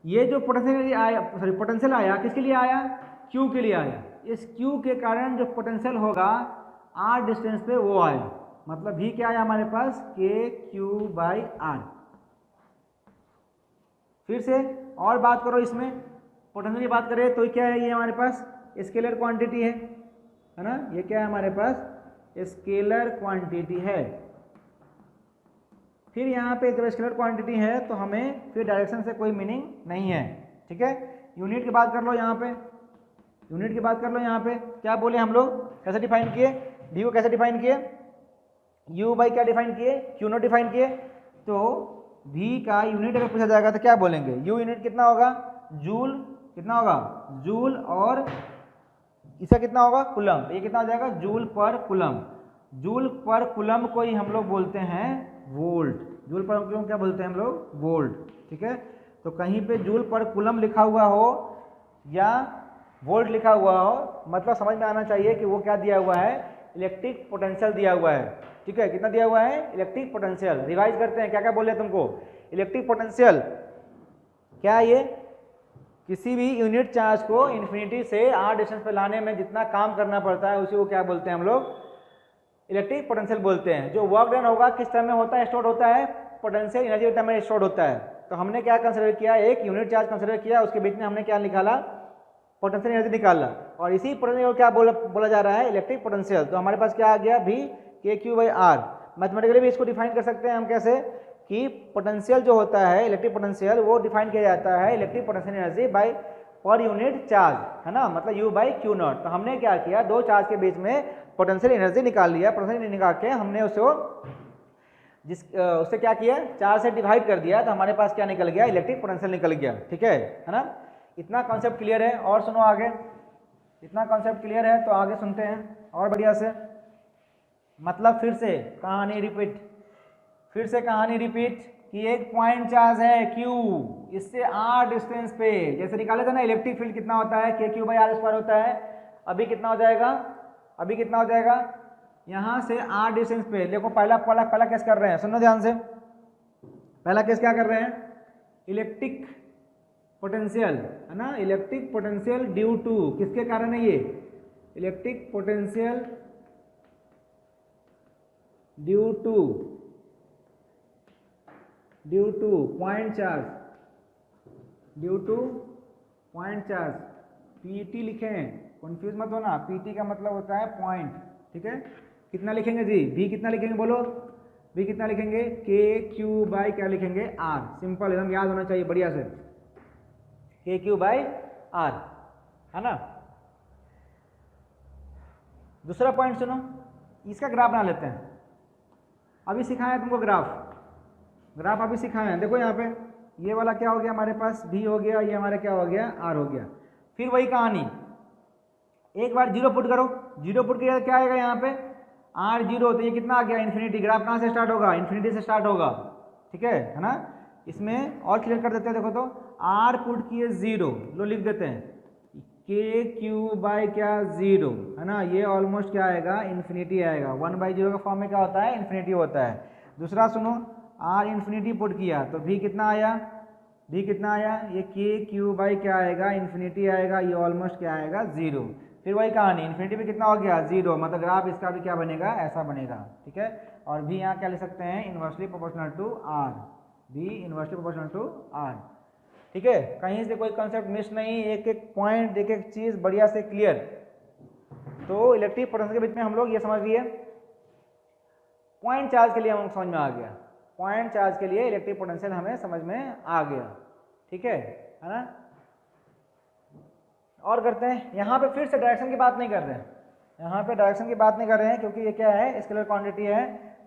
ये जो पोटेंशियल आया, सॉरी पोटेंशियल आया, किसके लिए आया, क्यू के लिए आया। इस क्यू के कारण जो पोटेंशियल होगा आर डिस्टेंस पे वो आया, मतलब भी क्या आया हमारे पास, के क्यू बाई आर। फिर से और बात करो, इसमें पोटेंशियल की बात करें तो क्या है, ये हमारे पास स्केलर क्वांटिटी है ना, ये क्या है हमारे पास, स्केलर क्वांटिटी है। फिर यहाँ पे जब स्केलर क्वांटिटी है तो हमें फिर डायरेक्शन से कोई मीनिंग नहीं है, ठीक है। यूनिट की बात कर लो यहाँ पे, यूनिट की बात कर लो यहाँ पे, क्या बोले हम लोग, कैसे डिफाइन किए, डी को कैसे डिफाइन किए, यू बाई क्या डिफाइन किए, क्यू नॉट डिफाइन किए। तो भी का यूनिट अगर पूछा जाएगा तो क्या बोलेंगे, यू यूनिट कितना होगा, जूल, कितना होगा, जूल, और इसका कितना होगा, कुलम। ये कितना हो जाएगा, joule per coulomb. Joule per coulomb को ही हम लोग बोलते हैं वोल्ट, जूल पर कुलम क्या बोलते हैं हम लोग, वोल्ट, ठीक है। तो कहीं पे जूल पर कुलम लिखा हुआ हो या वोल्ट लिखा हुआ हो, मतलब समझ में आना चाहिए कि वो क्या दिया हुआ है, इलेक्ट्रिक पोटेंशियल दिया हुआ है, ठीक है। कितना दिया हुआ है, इलेक्ट्रिक पोटेंशियल। रिवाइज करते हैं, क्या क्या बोले तुमको, इलेक्ट्रिक पोटेंशियल क्या, ये किसी भी यूनिट चार्ज को इन्फिनिटी से आर डिस्टेंस पे लाने में जितना काम करना पड़ता है उसी को क्या बोलते हैं हम लोग, इलेक्ट्रिक पोटेंशियल बोलते हैं। जो वर्क डन होगा किस टर्म में होता है, स्टोर होता है, पोटेंशियल एनर्जी टर्म में स्टोर होता है। तो हमने क्या कंसिडर किया, एक यूनिट चार्ज कंसिडर किया, उसके बीच में हमने क्या निकाला, पोटेंशियल एनर्जी निकाला, और इसी पोटेंशियल को क्या बोला जा रहा है, इलेक्ट्रिक पोटेंशियल। तो हमारे पास क्या आ गया, भी के क्यू बाई आर। मैथमेटिकली भी इसको डिफाइन कर सकते हैं हम कैसे, कि पोटेंशियल जो होता है, इलेक्ट्रिक पोटेंशियल, वो डिफाइन किया जाता है इलेक्ट्रिक पोटेंशियल एनर्जी बाय पर यूनिट चार्ज, है ना, मतलब यू बाई क्यू नॉट। तो हमने क्या किया, दो चार्ज के बीच में पोटेंशियल एनर्जी निकाल लिया, पोटेंशियल निकाल के हमने उससे क्या किया, चार्ज से डिवाइड कर दिया, तो हमारे पास क्या निकल गया, इलेक्ट्रिक पोटेंशियल निकल गया, ठीक है ना। इतना कॉन्सेप्ट क्लियर है, और सुनो आगे, इतना कॉन्सेप्ट क्लियर है तो आगे सुनते हैं और बढ़िया से। मतलब फिर से कहानी रिपीट, फिर से कहानी रिपीट कि एक पॉइंट चार्ज है Q, इससे r डिस्टेंस पे जैसे निकाले थे ना, इलेक्ट्रिक फील्ड कितना होता है, के क्यू बाई आर स्क्वायर होता है। अभी कितना हो जाएगा, अभी कितना हो जाएगा, यहाँ से r डिस्टेंस पे देखो, पहला केस कर रहे हैं, सुनो ध्यान से। पहला केस क्या कर रहे हैं, इलेक्ट्रिक पोटेंशियल, है ना, इलेक्ट्रिक पोटेंशियल ड्यू टू, किसके कारण है ये, electric potential due to point charge, due to point charge, PT लिखें, कंफ्यूज मत होना, पीटी का मतलब होता है पॉइंट, ठीक है। कितना लिखेंगे जी, भी कितना लिखेंगे, बोलो भी कितना लिखेंगे, के क्यू बाई क्या लिखेंगे, आर। सिंपल, एकदम याद होना चाहिए बढ़िया से, के क्यू बाई आर, है ना। दूसरा पॉइंट सुनो, इसका ग्राफ बना लेते हैं, अभी सिखाया तुमको ग्राफ अभी सिखाए हैं। देखो यहाँ पे ये वाला क्या हो गया हमारे पास, V हो गया, ये हमारा क्या हो गया, R हो गया। फिर वही कहानी, एक बार जीरो पुट करो, जीरो पुट किया क्या आएगा यहाँ पे R0, तो ये कितना आ गया इन्फिनिटी। ग्राफ कहाँ से स्टार्ट होगा, इन्फिनिटी से स्टार्ट होगा, ठीक है ना। इसमें और क्लियर कर देते हैं, देखो तो R पुट किए 0, लो लिख देते हैं के क्यू बाई क्या 0, है ना, ये ऑलमोस्ट क्या आएगा, इन्फिनिटी आएगा। 1/0 का फॉर्म में क्या होता है, इन्फिनिटी होता है। दूसरा सुनो, R इन्फिनिटी पुट किया तो V कितना आया, V कितना आया, ये के क्यू बाई क्या आएगा, इन्फिनिटी आएगा, ये ऑलमोस्ट क्या आएगा 0। फिर वही कहानी, इन्फिनिटी पे कितना हो गया 0, मतलब ग्राफ इसका भी क्या बनेगा, ऐसा बनेगा, ठीक है। और भी यहाँ क्या लिख सकते हैं, इन्वर्सली प्रोपोर्शनल टू R, भी इन्वर्सली प्रोपोर्शनल टू R, ठीक है। कहीं से कोई कंसेप्ट मिस नहीं, एक एक पॉइंट, एक एक चीज बढ़िया से क्लियर। तो इलेक्ट्रिक पोटेंशियल के बीच में हम लोग ये समझ लिए, पॉइंट चार्ज के लिए हम समझ में आ गया, पॉइंट चार्ज के लिए इलेक्ट्रिक पोटेंशियल हमें समझ में आ गया, ठीक है ना। और करते हैं, यहाँ पे फिर से डायरेक्शन की बात नहीं कर रहे हैं, यहाँ पे डायरेक्शन की बात नहीं कर रहे हैं, क्योंकि ये क्या है, स्केलर क्वांटिटी है,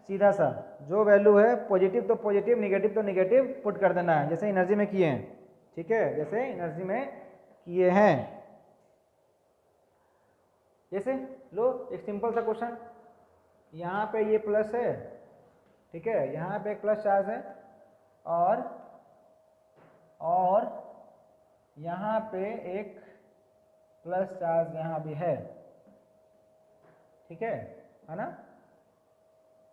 सीधा सा जो वैल्यू है पॉजिटिव तो पॉजिटिव, निगेटिव तो निगेटिव पुट कर देना है, जैसे एनर्जी में किए हैं, ठीक है, जैसे एनर्जी में किए हैं। जैसे लो एक सिंपल सा क्वेश्चन, यहाँ पे ये प्लस है, ठीक है, यहाँ पे एक प्लस चार्ज है, और यहाँ पे एक प्लस चार्ज यहाँ भी है, ठीक है ना।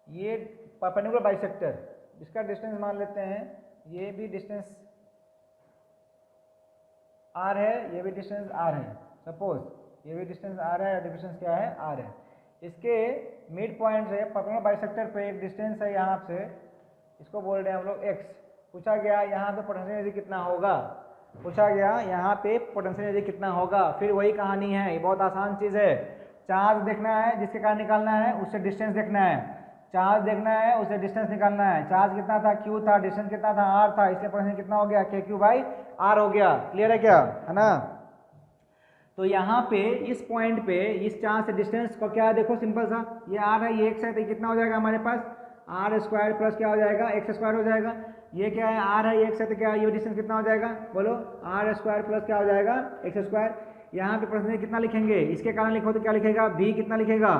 ये परपेंडिकुलर बाइसेक्टर, इसका डिस्टेंस मान लेते हैं, ये भी डिस्टेंस r है, ये भी डिस्टेंस r है, सपोज ये भी डिस्टेंस r है, डिस्टेंस क्या है, r है। इसके मिड पॉइंट से परपेंडिकुलर बाइसेक्टर पे एक डिस्टेंस है यहाँ से, इसको बोल रहे हैं हम लोग x। पूछा गया यहाँ पे पोटेंशियल एनर्जी कितना होगा, पूछा गया यहाँ पे पोटेंशियल एनर्जी कितना होगा। फिर वही कहानी है, ये बहुत आसान चीज़ है, चार्ज देखना है जिसके कारण निकालना है, उससे डिस्टेंस देखना है, चार्ज देखना है उससे डिस्टेंस निकालना है। चार्ज कितना था, q था, डिस्टेंस कितना था, r था, इसलिए पोटेंशियल कितना हो गया, kq बाई r हो गया। क्लियर है क्या, है ना। तो यहाँ पे इस पॉइंट पे इस चार्ज से डिस्टेंस को क्या है, देखो सिंपल सा, ये r है, ये x है, तो कितना हो जाएगा हमारे पास, r स्क्वायर प्लस क्या हो जाएगा, x स्क्वायर हो जाएगा। ये क्या है, r है, ये x है, तो क्या है, ये डिस्टेंस कितना हो जाएगा, बोलो, r स्क्वायर प्लस क्या हो जाएगा, x स्क्वायर। यहाँ पे पोटेंशियल कितना लिखेंगे, इसके कारण लिखो तो क्या लिखेगा, v कितना लिखेगा,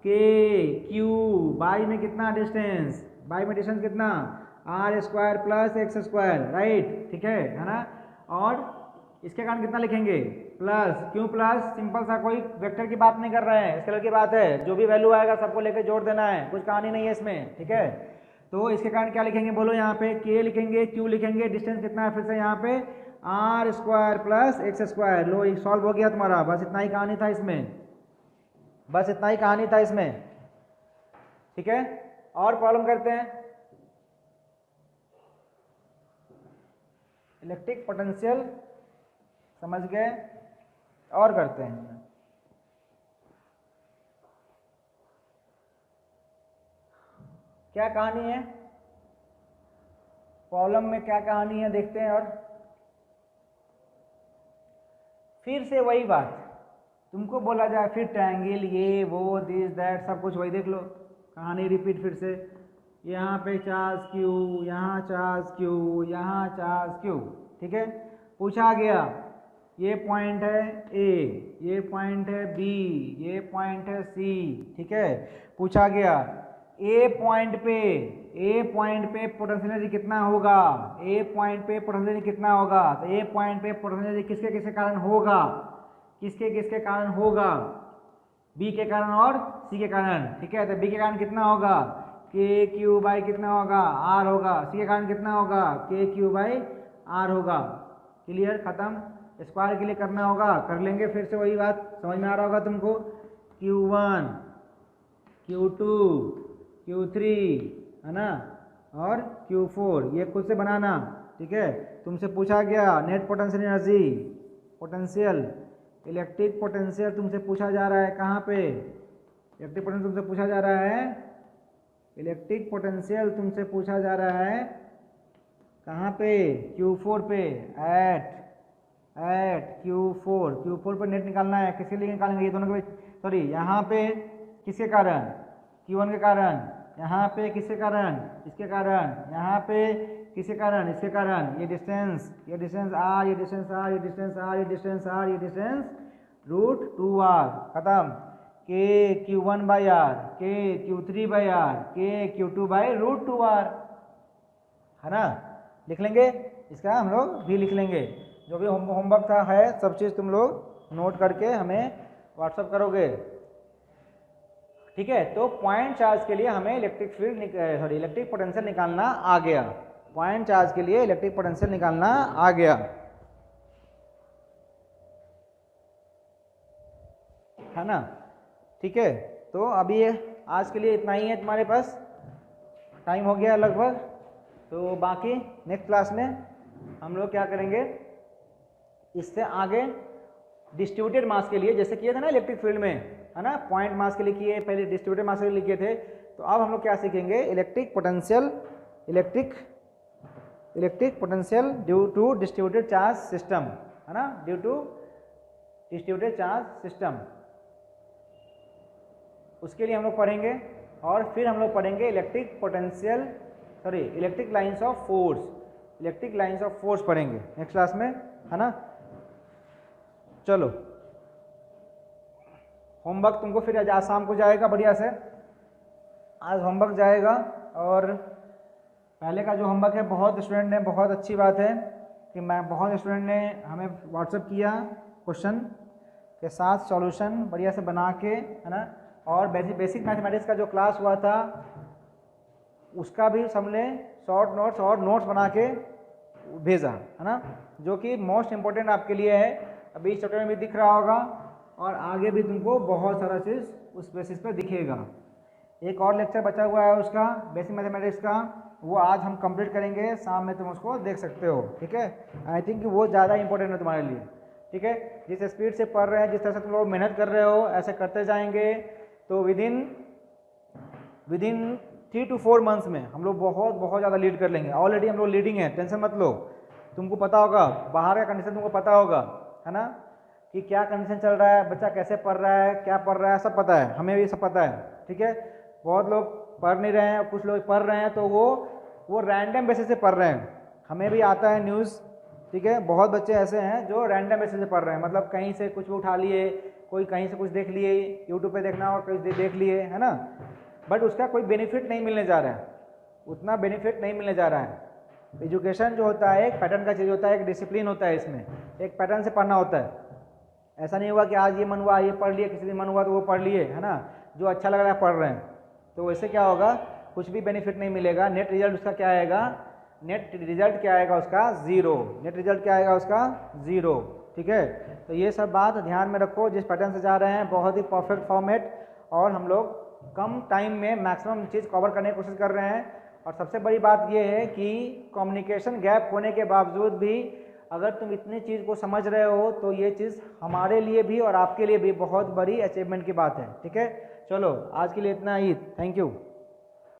k q बाई में कितना डिस्टेंस, बाई में डिस्टेंस कितना, r square plus x square, right, ठीक है ना। और इसके कारण कितना लिखेंगे, प्लस, क्यों प्लस, सिंपल सा, कोई वेक्टर की बात नहीं कर रहे हैं, स्केलर की बात है, जो भी वैल्यू आएगा सबको लेकर जोड़ देना है, कुछ कहानी नहीं है इसमें, ठीक है। तो इसके कारण क्या लिखेंगे, बोलो, यहाँ पे k लिखेंगे, q लिखेंगे, डिस्टेंस कितना है, फिर से यहाँ पे r square plus x square. लो ये सॉल्व हो गया तुम्हारा, बस इतना ही कहानी था इसमें, बस इतना ही कहानी था इसमें, ठीक है। और प्रॉब्लम करते हैं, इलेक्ट्रिक पोटेंशियल समझ गए, और करते हैं। क्या कहानी है प्रॉब्लम में, क्या कहानी है देखते हैं। और फिर से वही बात, तुमको बोला जाए फिर ट्रायंगल, ये वो दिस दैट सब कुछ वही, देख लो कहानी रिपीट फिर से। यहाँ पे चार्ज q, यहाँ चार्ज q, यहाँ चार्ज q, ठीक है। पूछा गया ये पॉइंट है A, ये पॉइंट है B, ये पॉइंट है C, ठीक है। पूछा गया A पॉइंट पे पोटेंशियल एनर्जी कितना होगा, A पॉइंट पे पोटेंशियल एनर्जी कितना होगा। तो A पॉइंट पे पोटेंशियल एनर्जी किसके किसके कारण होगा, किसके किसके कारण होगा, B के कारण और C के कारण, ठीक है। तो B के कारण कितना होगा, के क्यू बाई कितना होगा, R होगा। C के कारण कितना होगा, के क्यू बाई R होगा। क्लियर, खत्म। स्क्वायर के लिए करना होगा, कर लेंगे फिर से वही बात, समझ में आ रहा होगा तुमको। Q1, Q2, Q3, है ना, और Q4 ये खुद से बनाना, ठीक है। तुमसे पूछा गया net potential energy, potential, electric potential तुमसे पूछा जा रहा है, कहाँ पे, इलेक्ट्रिक पोटेंशियल तुमसे पूछा जा रहा है, इलेक्ट्रिक पोटेंशियल तुमसे पूछा जा रहा है कहाँ पे, Q4 पे, एट Q4 पर नेट निकालना है। किसके लिए निकालेंगे, ये दोनों के, सॉरी यहाँ पे किसके कारण, Q1 के कारण, यहाँ पे किसके कारण, इसके कारण, यहाँ पे किसके कारण, इसके कारण, ये डिस्टेंस r, ये डिस्टेंस r, ये डिस्टेंस r, ये डिस्टेंस r, ये डिस्टेंस √2r, खत्म। k q1 by r, k q3 by r, k q2 by √2r, है ना। लिख लेंगे, इसका हम लोग भी लिख लेंगे। जो भी होमवर्क था है सब चीज़ तुम लोग नोट करके हमें व्हाट्सअप करोगे, ठीक है। तो पॉइंट चार्ज के लिए हमें इलेक्ट्रिक पोटेंशियल निकालना आ गया। पॉइंट चार्ज के लिए इलेक्ट्रिक पोटेंशियल निकालना आ गया, है ना, ठीक है। तो अभी आज के लिए इतना ही है, तुम्हारे पास टाइम हो गया लगभग। तो बाकी नेक्स्ट क्लास में हम लोग क्या करेंगे, इससे आगे डिस्ट्रीब्यूटेड मास के लिए, जैसे किए थे ना इलेक्ट्रिक फील्ड में, है ना, पॉइंट मास के लिए किए, पहले डिस्ट्रीब्यूटेड मास के लिए किए थे। तो अब हम लोग क्या सीखेंगे, electric potential due to distributed charge system, है ना, due to distributed charge system, उसके लिए हम लोग पढ़ेंगे। और फिर हम लोग पढ़ेंगे इलेक्ट्रिक लाइंस ऑफ फोर्स पढ़ेंगे नेक्स्ट क्लास में, है ना। चलो, होमवर्क तुमको फिर आज शाम को जाएगा बढ़िया से, आज होमवर्क जाएगा। और पहले का जो होमवर्क है, बहुत स्टूडेंट ने, बहुत अच्छी बात है कि बहुत स्टूडेंट ने हमें व्हाट्सएप किया क्वेश्चन के साथ सॉल्यूशन बढ़िया से बना के, है ना। और बेसिक मैथमेटिक्स का जो क्लास हुआ था उसका भी हमने शॉर्ट नोट्स और नोट्स बना के भेजा, है ना, जो कि मोस्ट इम्पोर्टेंट आपके लिए है। अभी इस चैप्टर में भी दिख रहा होगा और आगे भी तुमको बहुत सारा चीज़ उस बेसिस पे दिखेगा। एक और लेक्चर बचा हुआ है उसका, बेसिक मैथमेटिक्स का, वो आज हम कंप्लीट करेंगे, शाम में तुम उसको देख सकते हो, ठीक है। आई थिंक वो ज़्यादा इंपॉर्टेंट है तुम्हारे लिए, ठीक है। जिस स्पीड से पढ़ रहे हैं, जिस तरह से तुम लोग मेहनत कर रहे हो, ऐसे करते जाएंगे तो विदिन 3 to 4 मंथ्स में हम लोग बहुत ज़्यादा लीड कर लेंगे। ऑलरेडी हम लोग लीडिंग है, टेंशन मत लो। तुमको पता होगा बाहर का कंडीशन, तुमको पता होगा, है ना, कि क्या कंडीशन चल रहा है, बच्चा कैसे पढ़ रहा है, क्या पढ़ रहा है, सब पता है, हमें भी सब पता है, ठीक है। बहुत लोग पढ़ नहीं रहे हैं, कुछ लोग पढ़ रहे हैं तो वो रैंडम बेसिस से पढ़ रहे हैं, हमें भी आता है न्यूज़, ठीक है। बहुत बच्चे ऐसे हैं जो रैंडम बेसिस से पढ़ रहे हैं, मतलब कहीं से कुछ भी उठा लिए, कोई कहीं से कुछ देख लिए, यूट्यूब पे देखना हो कुछ देख लिए, है ना, बट उसका कोई बेनिफिट नहीं मिलने जा रहा है, उतना बेनिफिट नहीं मिलने जा रहा है। एजुकेशन जो होता है एक पैटर्न का चीज़ होता है, एक डिसिप्लिन होता है, इसमें एक पैटर्न से पढ़ना होता है। ऐसा नहीं हुआ कि आज ये मन हुआ ये पढ़ लिए, किसी दिन मन हुआ तो वो पढ़ लिए, है ना, जो अच्छा लग रहा है पढ़ रहे हैं, तो वैसे क्या होगा, कुछ भी बेनिफिट नहीं मिलेगा। नेट रिजल्ट उसका क्या आएगा, नेट रिजल्ट क्या आएगा उसका, ज़ीरो। नेट रिजल्ट क्या आएगा उसका, ज़ीरो, ठीक है। तो ये सब बात ध्यान में रखो। जिस पैटर्न से जा रहे हैं, बहुत ही परफेक्ट फॉर्मेट, और हम लोग कम टाइम में मैक्सिमम चीज़ कवर करने की कोशिश कर रहे हैं। और सबसे बड़ी बात ये है कि कम्युनिकेशन गैप होने के बावजूद भी अगर तुम इतनी चीज़ को समझ रहे हो तो ये चीज़ हमारे लिए भी और आपके लिए भी बहुत बड़ी अचीवमेंट की बात है, ठीक है। चलो आज के लिए इतना ही, थैंक यू।